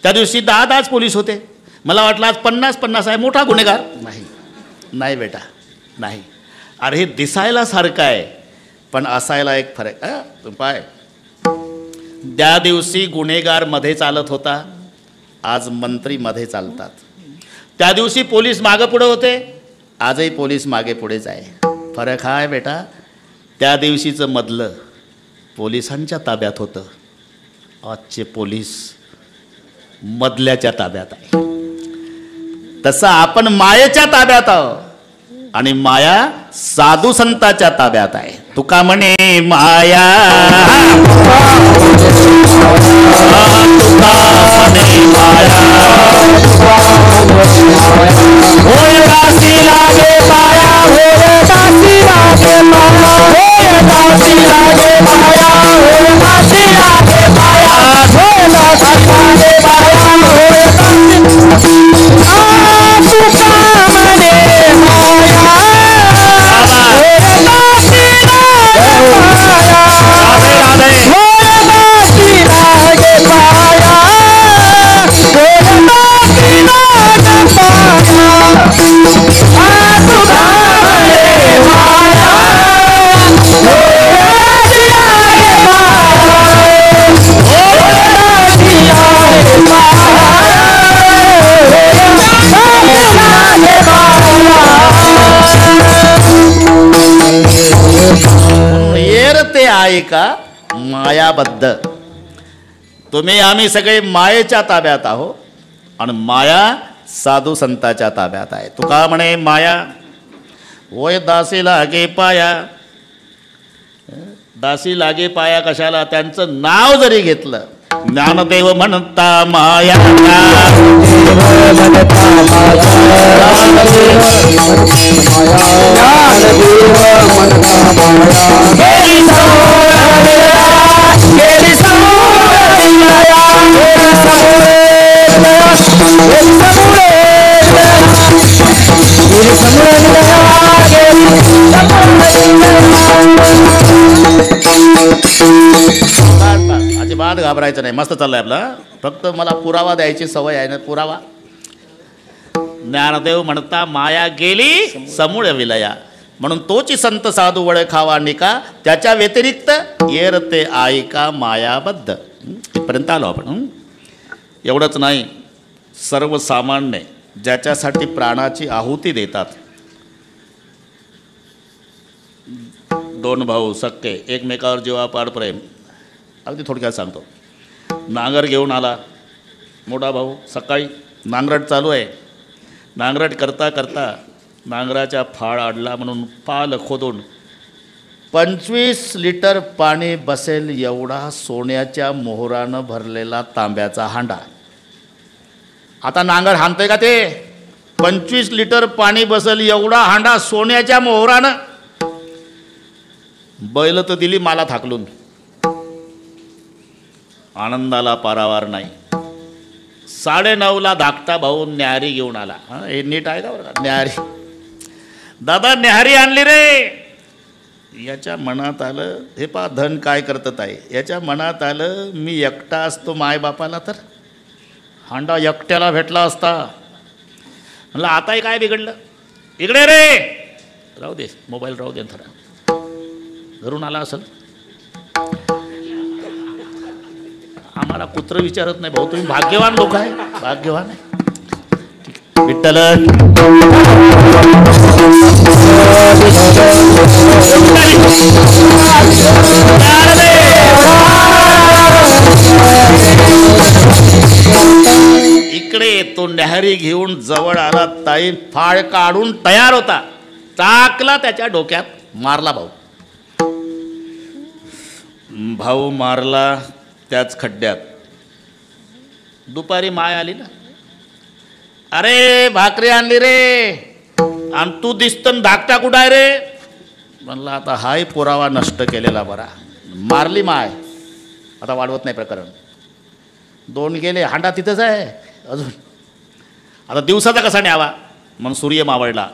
S1: त्या दिवशी 10 पोलीस होते. मला वाटलं आज 50 आहे. मोठा गुन्हेगार नाही बेटा नाही. अरे हे दिसायला सारखं आहे पण असायला एक फरक. पाय त्या दिवशी गुन्हेगार मध्ये चालत होता आज मंत्री मध्ये चालतात. त्या दिवशी पोलीस मागे पुढे होते, आजही पोलीस मागे पुढेच आहे. फरक हा आहे बेटा, त्या दिवशीचं मधलं पोलिसांच्या ताब्यात होतं, आजचे पोलीस मधल्याच्या ताब्यात आहे. तसं आपण मायेच्या ताब्यात आहोत आणि माया साधू संताच्या ताब्यात आहे. तुका म्हणे माया, तुका म्हणे माया, होय दासी लागे माया, होय दासी लागे माया, होय दासी लागे माया, होय दासी लागे माया, होय दासी लागे माया, होय दासी. तुका म्हणे माया, होय दासी लागे माया, होय दासी लागे माया, होय दासी लागे ते आहे का मायाबद्ध. तुम्ही आम्ही सगळे मायेच्या ताब्यात आहो आणि माया साधू संताच्या ताब्यात आहे. तुका म्हणे माया, होय दासी लागे पाया. दासी लागे पाया कशाला? त्यांचं नाव जरी घेतलं, ज्ञानदेव म्हणता माया, अजिबात घाबरायचं नाही. मस्त चाललंय आपला. फक्त मला पुरावा द्यायची सवय आहे ना. पुरावा, ज्ञानदेव म्हणता माया गेली समूळ विलया, म्हणून तोची संत साधू वळ खावा निका, त्याच्या व्यतिरिक्त येर ते ऐका मायाबद्ध. इथपर्यंत आलो आपण. एवढंच नाही, सर्वसामान्य ज्याच्यासाठी प्राणाची आहुती देतात, दोन भाऊ सक्के, एकमेकावर जीवापाड प्रेम. अगदी थोडक्यात सांगतो. नांगर घेऊन आला मोठा भाऊ, सकाळी नांगरट चालू आहे. नांगरट करता करता नांगराच्या फाळ अडला म्हणून पाल खोदून 25 लिटर पाणी बसेल एवढा सोन्याच्या मोहरानं भरलेला तांब्याचा हांडा. आता नांगर हाणतंय का ते? 25 लिटर पाणी बसेल एवढा हांडा सोन्याच्या मोहरानं. बैल तर दिली मला थाकलून. आनंदाला पारावार नाही. 9:30ला धाकटा भाऊ न्याहारी घेऊन आला. हे नीट आहे का बरं का? न्याहारी, दादा न्याहारी आणली रे. याच्या मनात आलं, हे पा धन काय करतात आहे. याच्या मनात आलं, मी एकटा असतो मायबापाला तर हांडा एकट्याला भेटला असता. म्हणलं आताही काय बिघडलं, इकडे रे. राहू दे, मोबाईल राहू दे थोडा. घरून आला असेल. आम्हाला कुत्र विचारत नाही. भाऊ तुम्ही भाग्यवान लोक आहे, भाग्यवान आहे. विठ्ठल इकडे तो न्याहारी घेऊन जवळ आला. ताई फाळ काढून तयार होता, टाकला त्याच्या डोक्यात, मारला भाऊ. भाऊ मारला त्याच खड्ड्यात. दुपारी माय आली ना, अरे भाकरी आणली रे, आणि तू दिसतं धाकटा कुठं आहे रे. म्हणलं आता हाय पुरावा नष्ट केलेला बरा. मारली माय, आता वाढवत नाही प्रकरण. 2 गेले, हांडा तिथंच आहे अजून. आता दिवसाचा कसा न्यावा म्हणून सूर्य मावळला.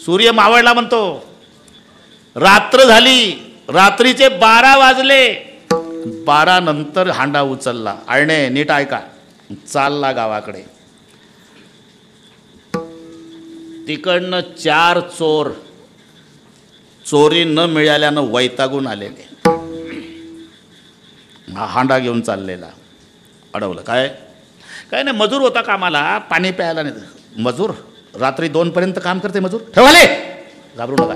S1: सूर्य मावळला म्हणतो, रात्र झाली, रात्रीचे 12 वाजले. 12 नंतर हांडा उचलला. आळणे नीट ऐका, चालला गावाकडे. तिकडनं 4 चोर चोरी न मिळाल्यानं वैतागून आलेले. हा हांडा घेऊन चाललेला. अडवलं काय, काय नाही, मजूर होता कामाला, पाणी प्यायला नाही. मजूर रात्री 2पर्यंत काम करते मजूर. ठेवाले घाबरू नका.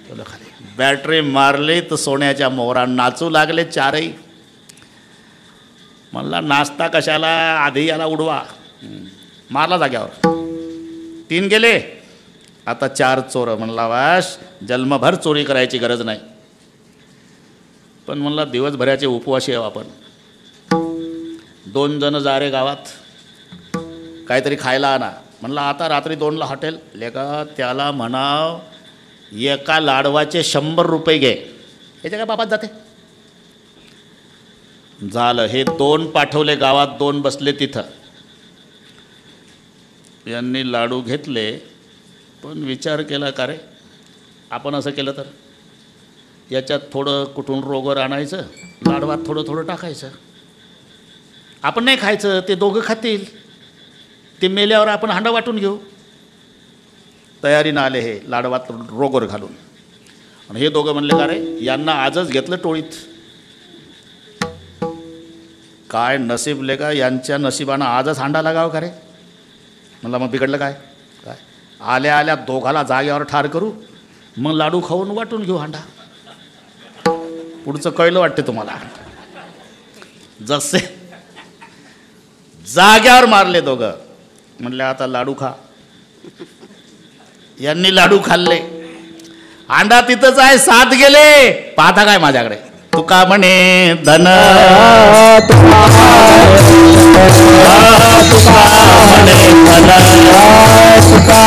S1: ठेवलं खाली. बॅटरी मारली तर सोन्याच्या मोहरा नाचू लागले चारही. म्हणला नाचता कशाला, आधी याला उडवा. मारला जाग्यावर. 3 गेले, आता 4 चोर. म्हणला वाश, जन्मभर चोरी करायची गरज नाही, पण म्हणला दिवसभराचे उपवासी आहे आपण. 2 जण जा रे गावात, काहीतरी खायला आणा. म्हणला आता रात्री 2ला हॉटेल. लेका त्याला म्हणाव एका लाडवाचे 100 रुपये घे. याच्या काय बाबात जाते. झालं, हे 2 पाठवले गावात, 2 बसले तिथं. यांनी लाडू घेतले, पण विचार केला का रे आपण असं केलं तर याच्यात थोडं कुठून रोगर आणायचं, लाडवात थोडं थोडं टाकायचं. आपण नाही खायचं, ते दोघं खातील, ते मेल्यावर आपण हांडा वाटून घेऊ. तयारीनं आले हे लाडवात रोगर घालून. आणि हे दोघं म्हणले का रे यांना आजच घेतलं टोळीत. काय नसीबले का यांच्या नशिबानं आजच हांडा लागावं का रे. म्हणलं मग बिघडलं काय. काय आल्या आल्या दोघाला जागेवर ठार करू, मग लाडू खाऊन वाटून घेऊ हांडा. पुढचं कळलं वाटते तुम्हाला. जसे जाग्यावर मारले दोघं. म्हणले आता लाडू खा. यांनी लाडू खाल्ले. हांडा तिथंच आहे, 7 गेले. पाहता काय माझ्याकडे. तुका म्हणे धन, तुका म्हणे धन, तुका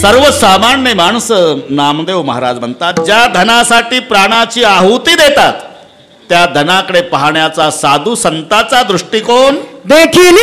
S1: सर्वसामान्य माणसं नामदेव महाराज म्हणतात ज्या धनासाठी प्राणाची आहुती देतात त्या धनाकडे पाहण्याचा साधू संतांचा दृष्टिकोन
S2: देखील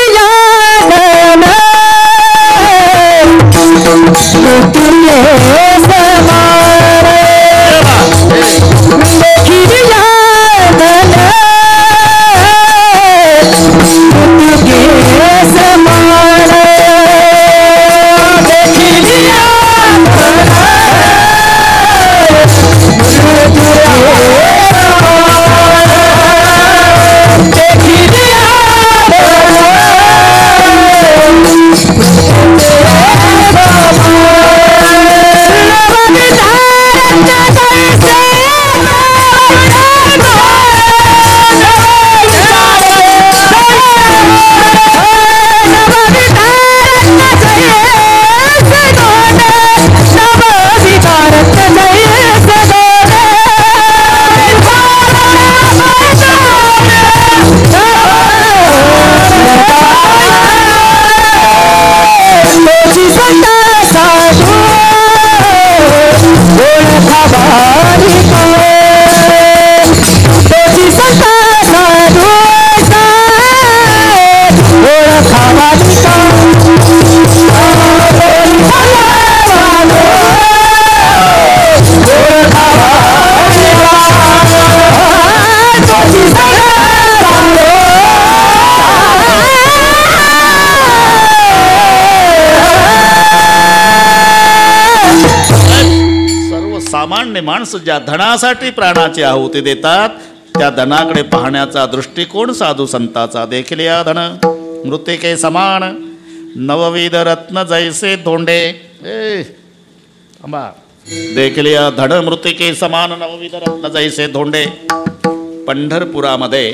S1: सामान्य माणसं ज्या धनासाठी प्राणाची आहुती देतात त्या धनाकडे पाहण्याचा दृष्टिकोन साधू संतांचा देखील या धन मृत्तिके समान नवविध रत्न जैसे धोंडे देखील या धन मृत्तिके समान नवविध रत्न जैसे धोंडे. पंढरपुरामध्ये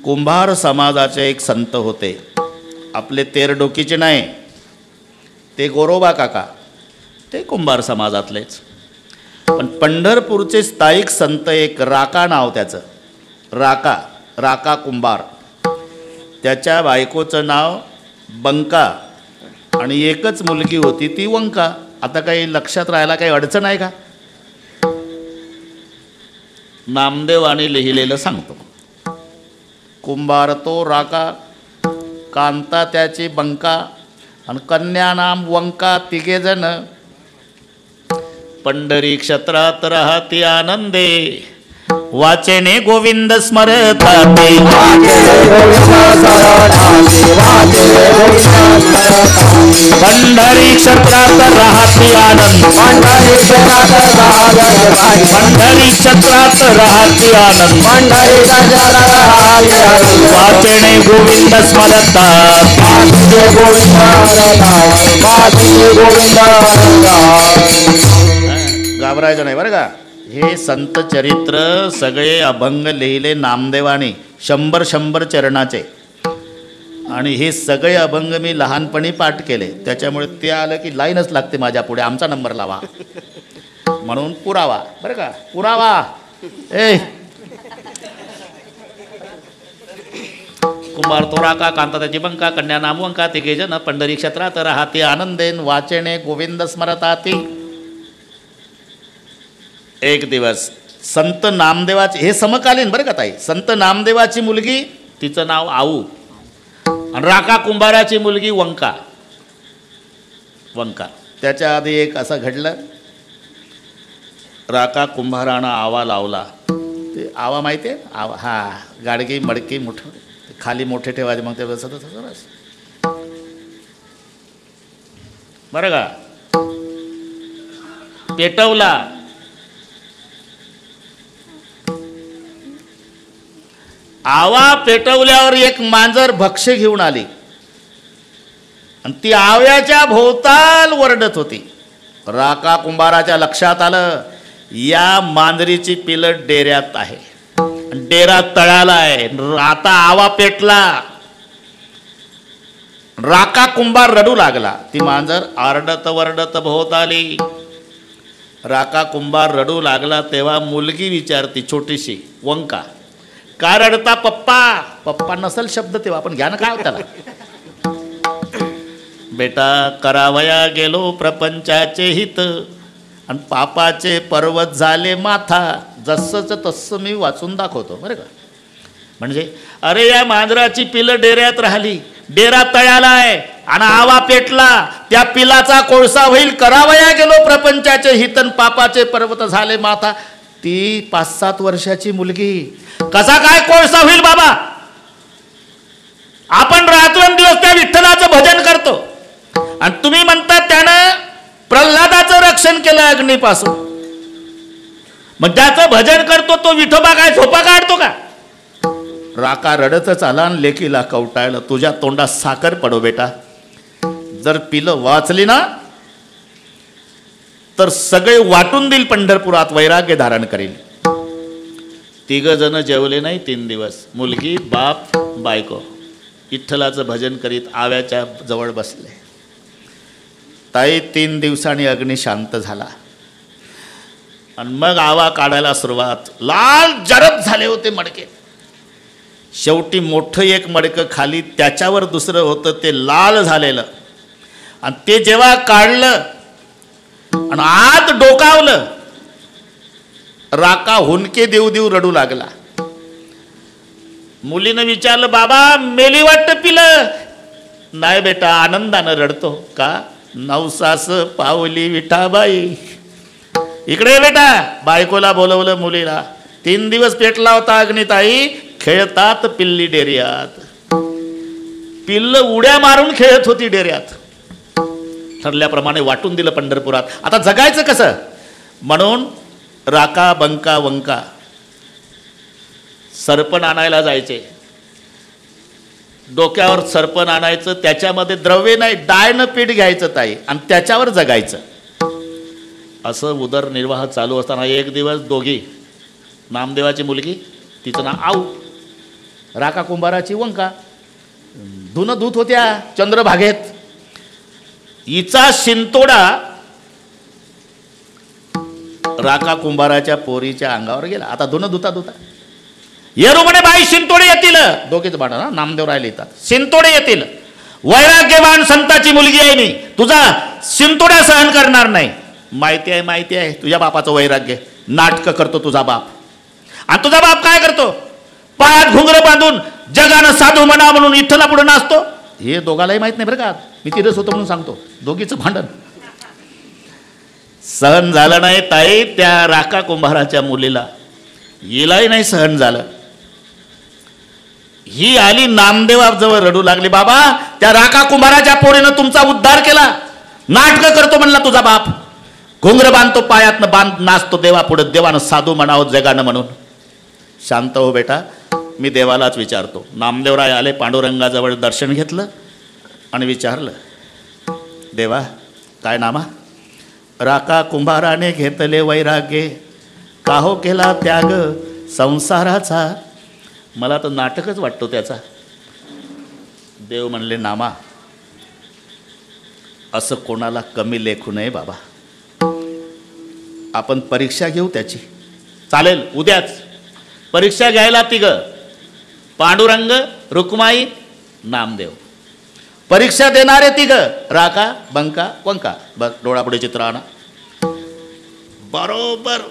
S1: कुंभार समाजाचे एक संत होते. आपले तेरडोकीचे नाही, ते गोरोबा काका, ते कुंभार समाजातलेच. पण पंढरपूरचे स्थायिक संत एक राका नाव त्याचं. राका राका कुंभार, त्याच्या बायकोचं नाव बंका आणि एकच मुलगी होती ती वंका. आता काही लक्षात राहायला काही अडचण आहे का? नामदेवाने लिहिलेलं सांगतो. कुंभार तो राका, कांता त्याची बंका आणि कन्या नाम वंका. तिघे जण पंढरी क्षेत्रात राहती आनंदे, वाचेने गोविंद स्मरताते. पंढरी क्षेत्रात राहती आनंद, पंढरी क्षेत्रात राहती आनंद, वाचेने गोविंद स्मरतात. घाबरायचं नाही बरं का. हे संत चरित्र सगळे अभंग लिहिले नामदेवाने 100 चरणाचे. आणि हे सगळे अभंग मी लहानपणी पाठ केले, त्याच्यामुळे ते आलं की लाईनच लागते माझ्या पुढे, आमचा नंबर लावा म्हणून. पुरावा बरं का, पुरावा. ए कुंभार तोरा का कांता त्याची बंका, कन्या नामवंका. तिघे जण पंढरी क्षेत्रात राहते आनंदेन, वाचेने गोविंद स्मरताती. एक दिवस संत नामदेवाची, हे समकालीन बरं का ताई, संत नामदेवाची मुलगी तिचं नाव आऊ आणि राका कुंभाराची मुलगी वंका. त्याच्या आधी एक असं घडलं. राका कुंभारानं आवा लावला. ते आवा माहिती आहे? आवा, हा गाडगी मडकी मोठं खाली मोठे ठेवायचे, मग ते बसत बरं का. पेटवला. आवा पेटवल्यावर एक मांजर भक्ष्य घेऊन आली आणि ती आव्याच्या भोवताल वरडत होती. राका कुंभाराच्या लक्षात आलं, या मांजरीची पिलं डेऱ्यात आहे, डेरा तळाला आहे. आता आवा पेटला. राका कुंभार रडू लागला. ती मांजर आरडत वरडत भोवताली. राका कुंभार रडू लागला तेव्हा मुलगी विचारती, छोटीशी वंका, का रडता पप्पा? पप्पा नसल शब्द तेव्हा, आपण घ्या ना काय त्याला. बेटा करावया गेलो प्रपंचाचे हित आणि पापाचे पर्वत झाले माथा. जसंच तसं मी वाचून दाखवतो बरं का. म्हणजे अरे या मांजराची पिलं डेऱ्यात राहिली, डेरा तळ्याला आहे आणि आवा पेटला, त्या पिलाचा कोळसा होईल. करावया गेलो प्रपंचाचे हित आणि पापाचे पर्वत झाले माथा. ती 5-7 वर्षाची मुलगी. कसा काय कोळसा होईल बाबा? आपण रात्रंदिवस त्या विठ्ठलाचं भजन करतो आणि तुम्ही म्हणता त्यानं प्रल्हादाचं रक्षण केलं अग्नीपासून. मग ज्याचं भजन करतो तो विठोबा काय झोपा काढतो का? राका रडतच आला आणि लेकीला कवटाळलं, तुझ्या तोंडात साखर पडो बेटा. जर पिलं वाचली ना तर सगळे वाटून देईल पंढरपुरात, वैराग्य धारण करील. 3 जण जेवले नाही 3 दिवस. मुलगी, बाप, बायको विठ्ठलाचं भजन करीत आव्याच्या जवळ बसले. ताई 3 दिवसांनी अग्नी शांत झाला आणि मग आवा काढायला सुरुवात. लाल जरद झाले होते मडके. शेवटी मोठं एक मडकं खाली, त्याच्यावर दुसरं होतं ते लाल झालेलं. आणि ते जेव्हा काढलं आणि आत डोकावलं, राका हुंदके देऊ देऊ रडू लागला. मुलीनं विचारलं, बाबा मेली वाटतं पिलं? नाही बेटा, आनंदानं रडतो. का? नवसास पावली विठाबाई. इकडे बेटा. बायकोला बोलवलं मुलीला. 3 दिवस पेटला होता अग्निताई. खेळतात पिल्ली डेऱ्यात. पिल्ल उड्या मारून खेळत होती डेऱ्यात. ठरल्याप्रमाणे वाटून दिलं पंढरपुरात. आता जगायचं कसं? म्हणून राका बंका वंका सरपण आणायला जायचे. डोक्यावर सरपण आणायचं, त्याच्यामध्ये द्रव्य नाही डायनं पीठ घ्यायचं ताई आणि त्याच्यावर जगायचं. असं उदरनिर्वाह चालू असताना एक दिवस दोघी, नामदेवाची मुलगी तिचं नाव आऊ, राका कुंभाराची वंका, धुणं धुत होत्या चंद्रभागेत. हिचा शिंतोडा राका कुंभाराच्या पोरीच्या अंगावर गेला. आता धुणं धुता धुता येरू म्हणे बाई शिंतोडे येतील, दोघेच बाण ना नामदेव राहिले येतात, शिंतोडे येतील, वैराग्यवान संताची मुलगी आहे मी, तुझा शिंतोड्या सहन करणार नाही. माहिती आहे तुझ्या बापाचं वैराग्य, नाटकं करतो तुझा बाप. आणि तुझा बाप काय करतो? पायात घुंगरं बांधून जगानं साधू म्हणा म्हणून इठ्ठला पुढे नाचतो. हे दोघालाही माहित नाही बरं का, मी तिथेच होतो म्हणून सांगतो. दोघीचं भांडण सहन झालं नाही ताई त्या राका कुंभाराच्या मुलीला, हिलाही नाही सहन झालं. ही आली नामदेवाजवळ रडू लागली, बाबा त्या राका कुंभाराच्या पोरीनं तुमचा उद्धार केला, नाटकं करतो म्हणला तुझा बाप, घुंगर बांधतो पायातनं बांध नाचतो देवा पुढे, देवानं साधू म्हणावं जगानं म्हणून. शांत हो बेटा, मी देवालाच विचारतो. नामदेवराय आले, पांडुरंगाजवळ दर्शन घेतलं आणि विचारलं, देवा काय नामा? राका कुंभाराने घेतले वैराग्य, काहो केला त्याग संसाराचा. मला तर नाटकच वाटतो त्याचा. देव म्हणले, नामा असं कोणाला कमी लेखू नये बाबा, आपण परीक्षा घेऊ त्याची. चालेल, उद्याच परीक्षा घ्यायला तिघं, पांडुरंग, रुक्माई, नामदेव. परीक्षा देणारे तिघं, राका, बंका, वंका. बस डोळापुढे चित्र आणा. बरोबर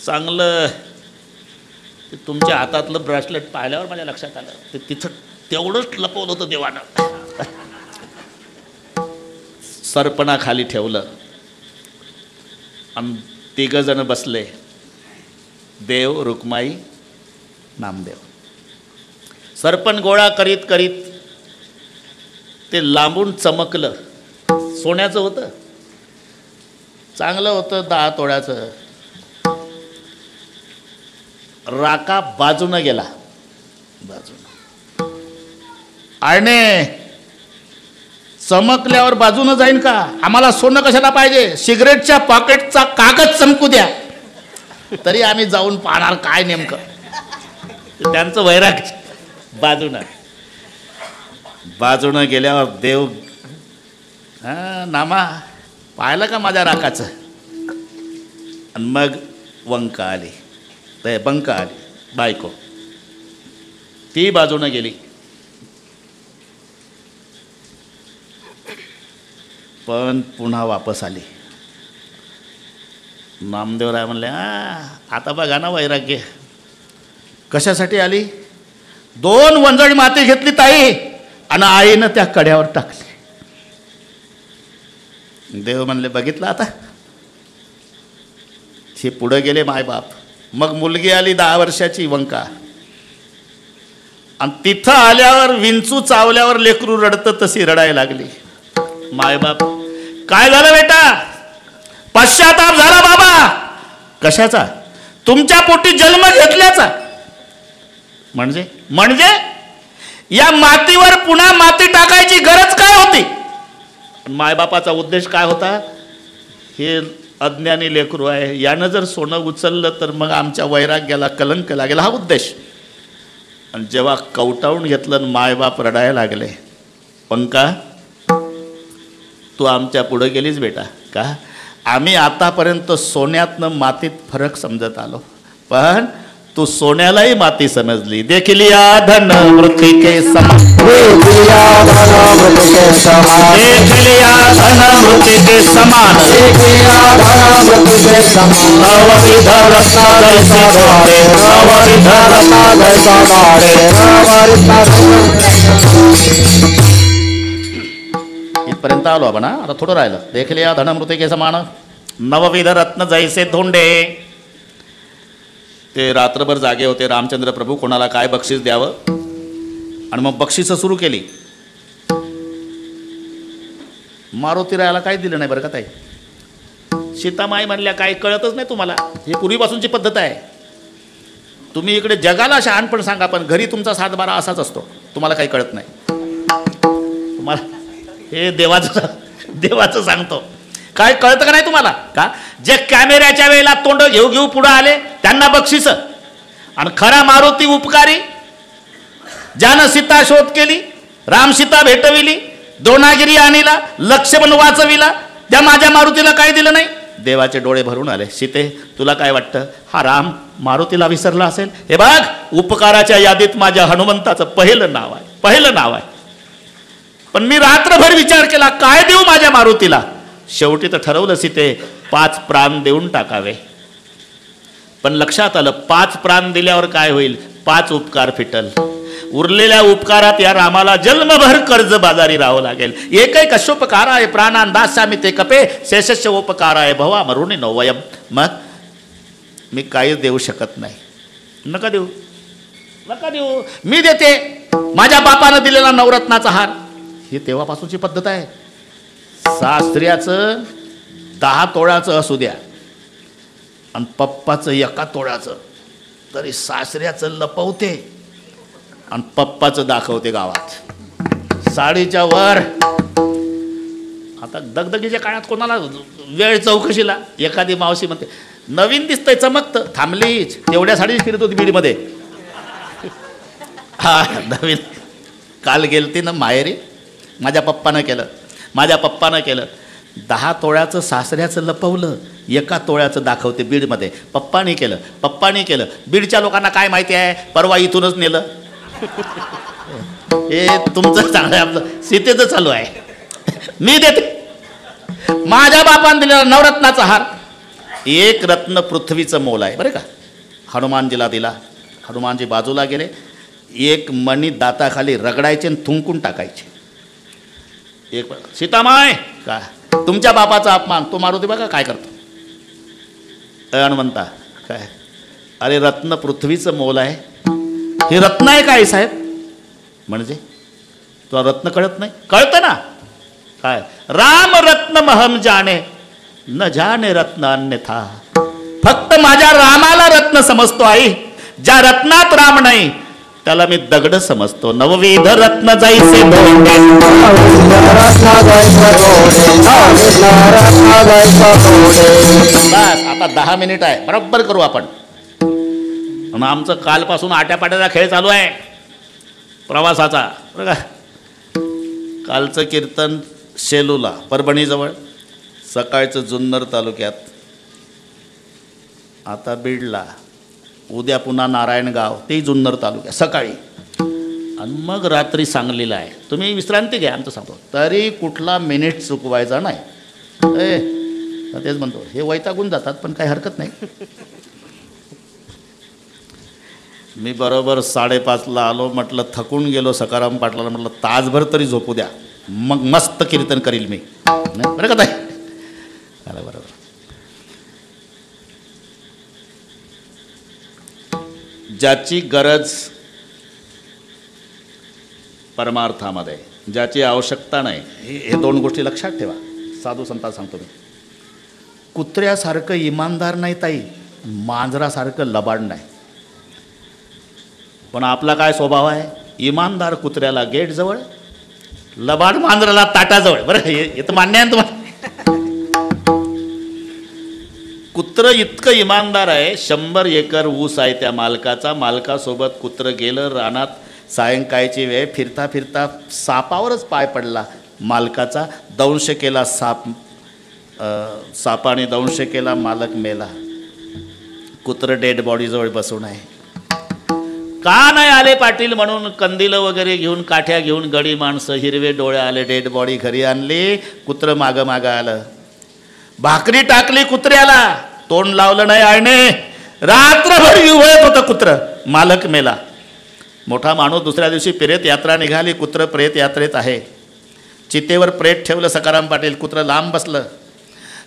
S1: चांगलं तुमच्या हातातलं ब्रेसलेट पाहिल्यावर माझ्या लक्षात आलं, ते तिथं तेवढंच लपवलं होतं देवानं. सरपणाखाली ठेवलं आणि तिघं जण बसले, देव, रुक्माई, नामदेव. सरपण गोळा करीत करीत ते लांबून चमकलं, सोन्याचं होतं, चांगलं होतं, 10 तोळ्याचं. राका बाजूनं गेला, बाजूनं. आणि चमकल्यावर बाजूनं जाईन का? आम्हाला सोनं कशाला पाहिजे? सिगरेटच्या पॉकेटचा कागद चमकू द्या तरी आम्ही जाऊन पाहणार काय नेमकं. त्यांचं वैराग्य. बाजूनं गेल्यावर देव, नामा पाहिलं का माझ्या राकाचं? आणि मग वंका आली, बंका आली, बायको. ती बाजूनं गेली, पण पुन्हा वापस आली. नामदेवराय म्हणले, आता बघा ना वैराग्य. कशासाठी आली? 2 वंजळी माती घेतली ताई आणि आईनं त्या कड्यावर टाकली. देव म्हणले, बघितलं आता? हे पुढे गेले मायबाप. मग मुलगी आली 10 वर्षाची, वंका. आणि तिथं आल्यावर विंचू चावल्यावर लेकरू रडतं तशी रडायला लागली. मायबाप, काय झालं बेटा? पश्चाताप झाला बाबा. कशाचा? तुमच्या पोटी जन्म घेतल्याचा. म्हणजे या मातीवर पुन्हा माती टाकायची गरज काय होती? मायबापाचा उद्देश काय होता? हे अज्ञानी लेकरू आहे, यानं जर सोनं उचललं तर मग आमच्या वैराग्याला कलंक लागेल, हा उद्देश. आणि जेव्हा कवटाळून घेतलं, मायबाप रडायला लागले. पंका, तू आमच्या पुढे गेलीस बेटा. का? आम्ही आतापर्यंत सोन्यातनं मातीत फरक समजत आलो, पण तू सोन्यालाही माती समजली. देखलिया धन मृत्तिके समान, देखलिया धन मृत्तिके समान, देखलिया धन मृत्तिके समान, देखलिया धन मृत्तिके समान. नवविध रत्ना जैसे डोळे, नवविध रत्ना जैसा डोळे, इथपर्यंत आलो आपण. आता थोडं राहिलं. देखलिया धन मृत्तिके समान, नवविध रत्न जैसे धोंडे. ते रात्रभर जागे होते रामचंद्र प्रभू, कोणाला काय बक्षीस द्यावं. आणि मग बक्षीसं सुरू केली. मारुती रायाला काही दिलं नाही बरं का ताई. सीतामाई म्हणल्या, काही कळतच नाही तुम्हाला, ही पूर्वीपासूनची पद्धत आहे. तुम्ही इकडे जगाला शहाणपण सांगा, पण घरी तुमचा 7-12 असाच असतो, तुम्हाला काही कळत नाही. तुम्हाला हे देवाचं सांगतो, काय कळतं का नाही तुम्हाला? का जे कॅमेऱ्याच्या वेळेला तोंड घेऊ पुढे आले त्यांना बक्षीस, आणि खरा मारुती उपकारी, ज्यानं सीता शोध केली, राम सीता भेटविली, द्रोणागिरी आणिला, लक्ष्मण वाचविला, त्या माझ्या मारुतीला काही दिलं नाही. देवाचे डोळे भरून आले. सीते, तुला काय वाटतं, हा राम मारुतीला विसरला असेल? हे बघ, उपकाराच्या यादीत माझ्या हनुमंताचं पहिलं नाव आहे. पण मी रात्रभर विचार केला, काय देऊ माझ्या मारुतीला? शेवटी तर ठरवलं सीते, 5 प्राण देऊन टाकावे. पण लक्षात आलं, 5 प्राण दिल्यावर काय होईल? 5 उपकार फिटल. उरलेल्या उपकारात या रामाला जन्मभर कर्ज बाजारी राहावं लागेल. एकही कशोपकाराय प्राणान दास्यामि ते कपे शेषस्य उपकाराय भवा मरुणी नवयम. मग मी काहीच देऊ शकत नाही. नका देऊ, मी देते माझ्या बापानं दिलेला नवरत्नाचा हार. ही तेव्हापासूनची पद्धत आहे. सासऱ्याचं 10 तोळ्याचं असू द्या आणि पप्पाचं 1 तोळ्याचं, तरी सासऱ्याचं लपवते आणि पप्पाचं दाखवते गावात. साडीच्या वर. आता दगदगीच्या काळात कोणाला वेळ चौकशीला? एखादी मावशी म्हणते, नवीन दिसतंय, चमकतं. थांबलीच, तेवढ्या साडीच फिरत होती बीडमध्ये. हा नवीन. काल गेलती ना माहेरी, माझ्या पप्पानं केलं. 10 तोळ्याचं सासऱ्याचं लपवलं, 1 तोळ्याचं दाखवते बीडमध्ये. पप्पानी केलं. बीडच्या लोकांना काय माहिती आहे, परवा इथूनच नेलं. हे तुमचं चांगलं आहे, आपलं सीतेचं चालू आहे. मी देते माझ्या बापाने दिलेला नवरत्नाचा हार. 1 रत्न पृथ्वीचं मोल आहे बरं का. हनुमानजीला दिला. हनुमानजी बाजूला गेले. 1 मणी दाताखाली रगडायचे आणि थुंकून टाकायचे. एक सीतामाय, काय तुमच्या बापाचा अपमान, तो मारुती बघा काय करतो. हनुमंता, काय? अरे रत्न पृथ्वीचं मोल आहे. हे रत्न आहे काय साहेब? म्हणजे तुला रत्न कळत नाही? कळतं ना. काय? राम रत्न महम जाणे न जाणे रत्न अन्यथा. फक्त माझ्या रामाला रत्न समजतो आई. ज्या रत्नात राम नाही त्याला मी दगड समजतो. नवविध रत्न जायचे बस. आता 10 मिनिट आहे, बरोबर करू आपण. आणि आमचं कालपासून आट्यापाट्याचा खेळ चालू आहे प्रवासाचा बरं का. कालचं कीर्तन शेलूला परभणीजवळ, सकाळचं जुन्नर तालुक्यात, आता बीडला, उद्या पुन्हा नारायणगाव, ते जुन्नर तालुक्यात सकाळी, आणि मग रात्री सांगलीला आहे. तुम्ही विश्रांती घ्या, आमचं सांगतो. तरी कुठला मिनिट चुकवायचा नाही. तेच म्हणतो, हे वैतागून जातात पण काही हरकत नाही. मी बरोबर 5:30ला आलो. म्हटलं थकून गेलो. सकाराम पाटलाला म्हटलं तासभर तरी झोपू द्या, मग मस्त कीर्तन करील मी. बरं का ताई? बरोबर. ज्याची गरज परमार्थामध्ये, ज्याची आवश्यकता नाही, हे 2 गोष्टी लक्षात ठेवा. साधू संतांना सांगतो मी, कुत्र्यासारखं इमानदार नाही ताई, मांजरासारखं लबाड नाही. पण आपला काय स्वभाव आहे? इमानदार कुत्र्याला गेटजवळ, लबाड मांजराला ताटाजवळ. बरं, हे तर मान्य आहे तुम्हाला. कुत्र इतकं इमानदार आहे, 100 एकर ऊस आहे त्या मालकाचा. मालकासोबत कुत्रं गेलं रानात. सायंकाळची वेळ, फिरता फिरता सापावरच पाय पडला मालकाचा. दंश केला सापाने दंश केला, मालक मेला. कुत्रं डेड बॉडीजवळ बसून आहे. का नाही आले पाटील म्हणून कंदील वगैरे घेऊन, काठ्या घेऊन, गडी माणसं, हिरवे डोळे आले, डेड बॉडी घरी आणली. कुत्रं मागं मागं आलं. भाकरी टाकली कुत्र्याला, तोंड लावलं नाही आळणे. रात्रभर युवत होतं कुत्रं. मालक मेला. मोठा माणूस दुसऱ्या दिवशी प्रेत यात्रा निघाली. कुत्रं प्रेत यात्रेत आहे. चितेवर प्रेत ठेवलं सकाराम पाटील. कुत्रं लांब बसलं.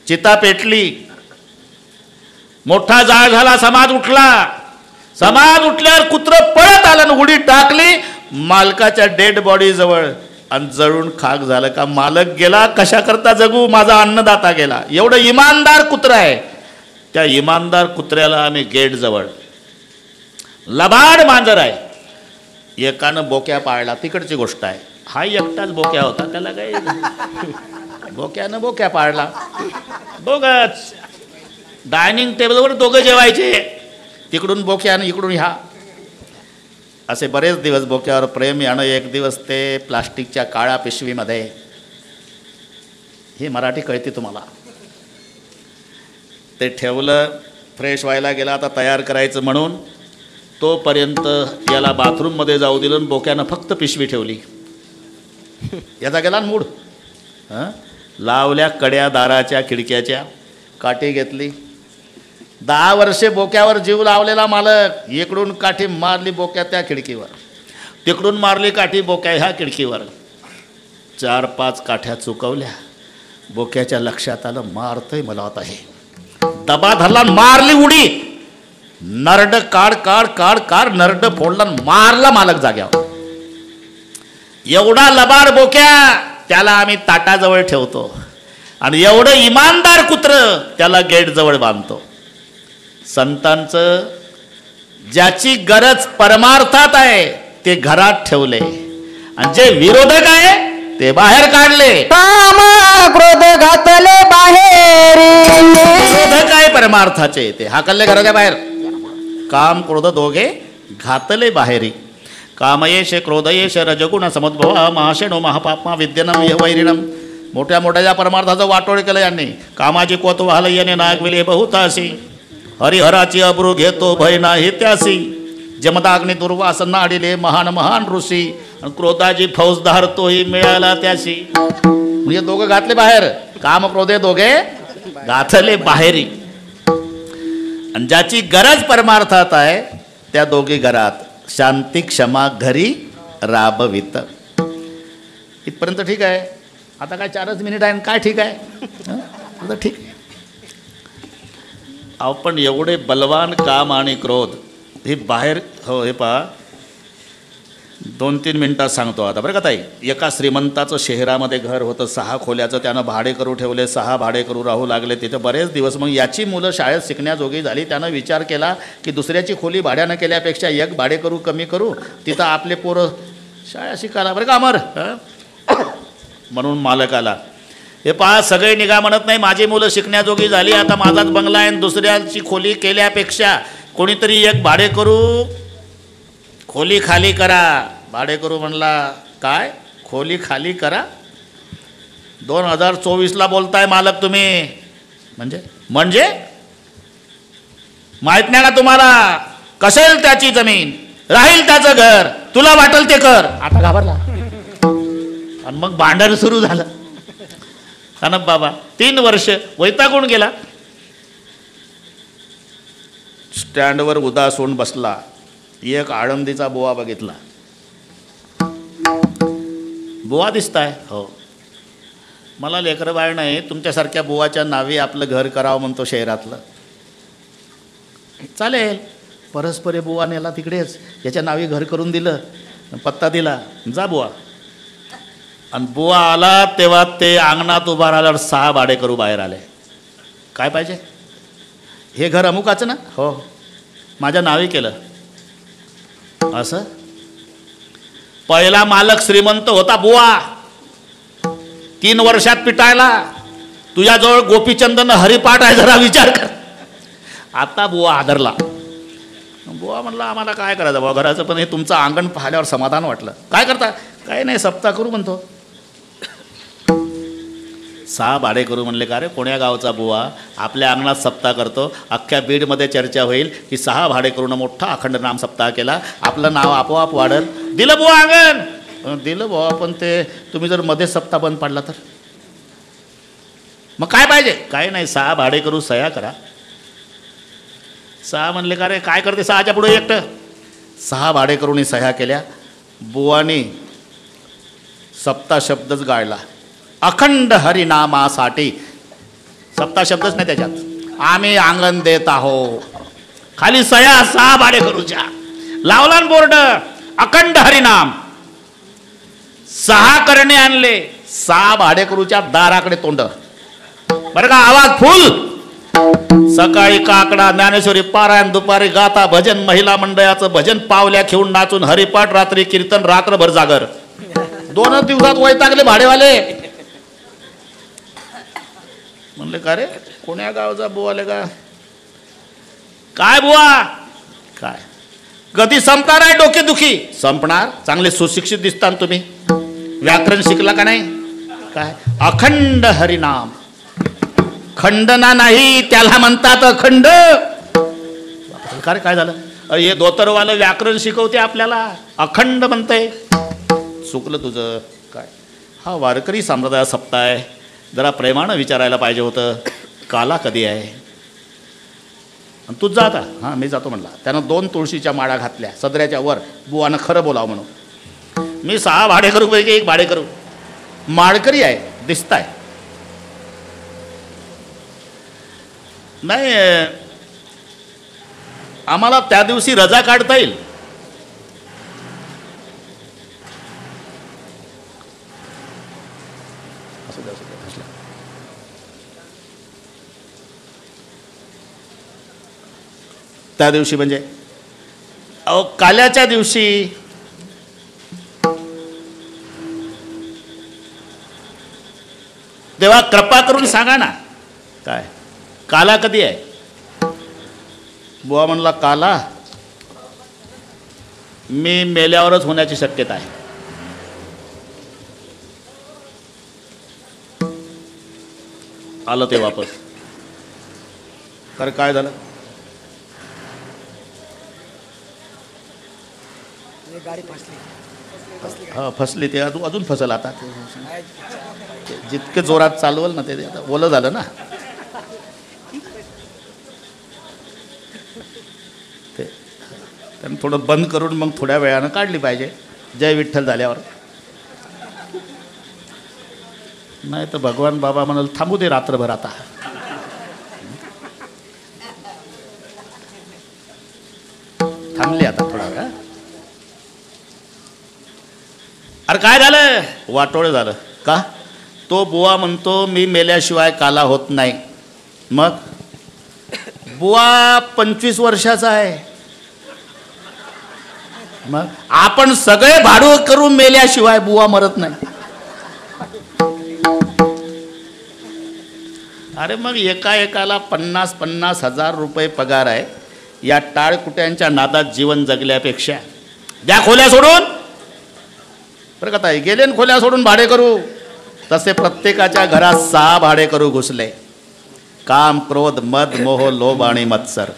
S1: चिता पेटली. मोठा जाळ झाला. समाज उठल्यावर कुत्रं पळत आलं आणि उडी टाकली मालकाच्या डेड बॉडी जवळ, आणि जळून खाक झालं. का मालक गेला, कशा करता जगू, माझा अन्नदाता गेला. एवढं इमानदार कुत्रं आहे. त्या इमानदार कुत्र्याला आम्ही गेट जवळ, लबाड मांजर आहे, एकानं बोक्या पाळला. तिकडची गोष्ट आहे. हा एकटाच बोक्या होता, त्याला काही बोक्यानं बोक्या पाळला. दोघंच डायनिंग टेबलवर दोघं जेवायचे. तिकडून बोक्यानं, इकडून ह्या. असे बरेच दिवस बोक्यावर प्रेम यानं. एक दिवस ते प्लास्टिकच्या काळ्या पिशवीमध्ये, ही मराठी कळते तुम्हाला, ते ठेवलं. फ्रेश व्हायला गेला, आता तयार करायचं म्हणून तोपर्यंत याला बाथरूममध्ये जाऊ दिलं आणि बोक्यानं फक्त पिशवी ठेवली. याचा गेला मूड. लावल्या कड्या दाराच्या खिडक्याच्या, काठी घेतली. 10 वर्षे बोक्यावर जीव लावलेला मालक इकडून काठी मारली बोक्या त्या खिडकीवर, तिकडून मारली काठी बोक्या ह्या खिडकीवर. 4-5 काठ्या चुकवल्या. बोक्याच्या लक्षात आलं मारतंय मला आता हे. दबा धरला, मारली उडी. नरड काढ काढ काढ काढ नरड फोडला, मारला मालक जाग्यावर. एवढा लबाड बोक्या त्याला आम्ही ताटाजवळ ठेवतो आणि एवढं इमानदार कुत्र त्याला गेटजवळ बांधतो. संतांचं ज्याची गरज परमार्थात आहे ते घरात ठेवले आणि जे विरोधक आहे ते बाहेर काढले.
S2: काम क्रोध घातले बाहेर,
S1: विरोधक आहे परमार्थाचे ते हाकलले घराच्या बाहेर. काम क्रोध दोघे घातले बाहेरी. कामयेश क्रोधयेश रजगुण समुद्भवा महाशेनो महापापमा विद्यनम वैरिणम. मोठ्या मोठ्या ज्या परमार्थाचं वाटोळ केलं यांनी. कामाची कोत वाहल येणे नागविले बहुतासी, हरिहराची अब्रू घेतो भय नाही त्यासी. जमदाग्नी दुर्वास नाडिले महान महान ऋषी, आणि क्रोधाची फौजदार तोही मिळाला त्याशी. म्हणजे दोघं घातले बाहेर. काम क्रोधे दोघे घातले बाहेरी. आणि ज्याची गरज परमार्थात आहे त्या दोघी घरात. शांती क्षमा घरी राबवित. इथपर्यंत ठीक आहे. आता काय 4च मिनिट आहे, काय ठीक आहे. आता ठीक. आपण एवढे बलवान काम आणि क्रोध हे बाहेर. हो हे पहा, 2-3 मिनटात सांगतो आता बरं का ताई. एका श्रीमंताचं शहरामध्ये घर होतं 6 खोल्याचं. त्यानं भाडेकरू ठेवले. 6 भाडेकरू राहू लागले तिथं बरेच दिवस. मग याची मुलं शाळेत शिकण्याजोगी झाली. त्यानं विचार केला की दुसऱ्याची खोली भाड्यानं केल्यापेक्षा एक भाडेकरू कमी करू, तिथं आपले पोरं शाळा शिकायला बरं का अमर. म्हणून मालक आला. हे पहा, सगळे निघा म्हणत नाही. माझी मुलं शिकण्याजोगी झाली, आता माझाच बंगला आहे. दुसऱ्याची खोली केल्यापेक्षा कोणीतरी एक भाडेकरू खोली खाली करा. भाडेकरू म्हणला काय खोली खाली करा? 2024ला बोलताय मालक तुम्ही. म्हणजे माहित नाही का तुम्हाला? कसेल त्याची जमीन, राहील त्याचं घर, तुला वाटेल ते कर. आता घाबरला आणि मग भांडण सुरू झालं. सानप बाबा 3 वर्ष वैतागून गेला. स्टँडवर उदास होऊन बसला. एक आळंदीचा बुवा बघितला. बुवा दिसताय? हो. मला लेकरं बाळ नाही, तुमच्यासारख्या बुवाच्या नावे आपलं घर करावं म्हणतो शहरातलं. चालेल. परस्पर बुवा नेला तिकडेच, याच्या नावे घर करून दिलं, पत्ता दिला, जा बुवा. आणि बुवा आला तेव्हा ते अंगणात उभा राहिल्यावर 6 भाडेकरू बाहेर आले. काय पाहिजे? हे घर अमुकाचं ना? हो, माझ्या नावे केलं. असं? पहिला मालक श्रीमंत होता बुवा, 3 वर्षात पिटायला. तुझ्याजवळ गोपीचंदन हरिपाठ आहे, जरा विचार कर. आता बुवा आदरला. बुवा म्हणला आम्हाला काय करायचं बुवा घराचं, पण हे तुमचं अंगण पाहिल्यावर समाधान वाटलं. काय करता? काही नाही, सप्ताह करू म्हणतो. 6 भाडेकरू म्हणले का रे कोण्या गावचा बुवा आपल्या अंगणात सप्ताह करतो? अख्ख्या बीडमध्ये चर्चा होईल की 6 भाडेकरूनं मोठा अखंड नाम सप्ताह केला, आपलं नाव आपोआप वाढल. दिलं बुवा अंगण, दिलं बुवा. पण ते तुम्ही जर मध्ये सप्ताह बंद पाडला तर? मग काय पाहिजे? काय नाही, 6 भाडेकरू सह्या करा. 6 म्हणले का रे काय करते 6च्या पुढे एकटं? 6 भाडेकरूंनी सह्या केल्या. बुवानी सप्ताह शब्दच गाळला. अखंड हरिनामासाठी. सप्ताह शब्दच नाही त्याच्यात. आम्ही अंगण देत आहो. खाली सह्या 6 भाडेकरूच्या. लावला बोर्ड अखंड हरिनाम. 6 करणे आणले. 6 भाडेकरूच्या दाराकडे तोंड. बरं का, आवाज फुल. सकाळी काकडा ज्ञानेश्वरी पारायण, दुपारी गाथा भजन, महिला मंडळाचं भजन, पावल्या खेळून नाचून हरिपाठ, रात्री कीर्तन, रात्रभर जागर. 2 दिवसात वैतागले भाडेवाले. म्हणले का रे कोण्या गावचा बुवा ले का? काय बुवा काय कधी संपणार आहे डोकेदुखी? संपणार. चांगले सुशिक्षित दिसतात तुम्ही, व्याकरण शिकला का नाही? काय अखंड हरिनाम. खंडना नाही, त्याला म्हणतात अखंड. काय झालं? हे धोतरवालं व्याकरण शिकवते आपल्याला, अखंड म्हणते. चुकलं तुझं. काय हा वारकरी संप्रदाय सप्ताह आहे, जरा प्रेमानं विचारायला पाहिजे होतं, काला कधी आहे? आणि तूच जा आता. हां मी जातो म्हणला. त्यानं 2 तुळशीच्या माळा घातल्या सदऱ्याच्या वर, बुवानं खरं बोलावं म्हणून. मी 6 भाडेकरू पैकी 1 भाडेकरू, माळकरी आहे, दिसताय. नाही आम्हाला त्या दिवशी रजा काढता येईल. त्या दिवशी म्हणजे अहो काल्याच्या दिवशी. तेव्हा कृपा करून सांगा ना, काय काला कधी आहे? बुवा म्हणला काला मी मेल्यावरच होण्याची शक्यता आहे. आलं ते वापस. कारण काय झालं?
S3: गाडी फसली.
S1: हा फसली. ते अजून फसल आता. जितके जोरात चालवल ना ते आता ओलं झालं ना ते. त्यांनी थोडं बंद करून मग थोड्या वेळानं काढली पाहिजे जय विठ्ठल झाल्यावर. नाही तर भगवान बाबा म्हणाल थांबू दे रात्रभर आता. थांबली आता थोडा वेळ. अरे काय झालं? वाटोळं झालं. का? तो बुवा म्हणतो मी मेल्याशिवाय काला होत नाही. मग बुवा 25 वर्षाचा आहे. मग आपण सगळे भाडू करून मेल्याशिवाय बुवा मरत नाही. अरे मग एकाला 50-50 हजार रुपये पगार आहे. या टाळकुट्यांच्या नादात जीवन जगल्यापेक्षा द्या खोल्या सोडून. बरं का ताई, गेले न खोल्या सोडून भाडे करू. तसे प्रत्येकाच्या घरात 6 भाडे करू घुसले. काम, क्रोध, मद, मोह, लोभ आणि मत्सर.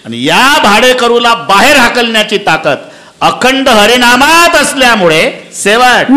S1: आणि या भाडेकरूला बाहेर हाकलण्याची ताकद अखंड हरिनामात असल्यामुळे शेवट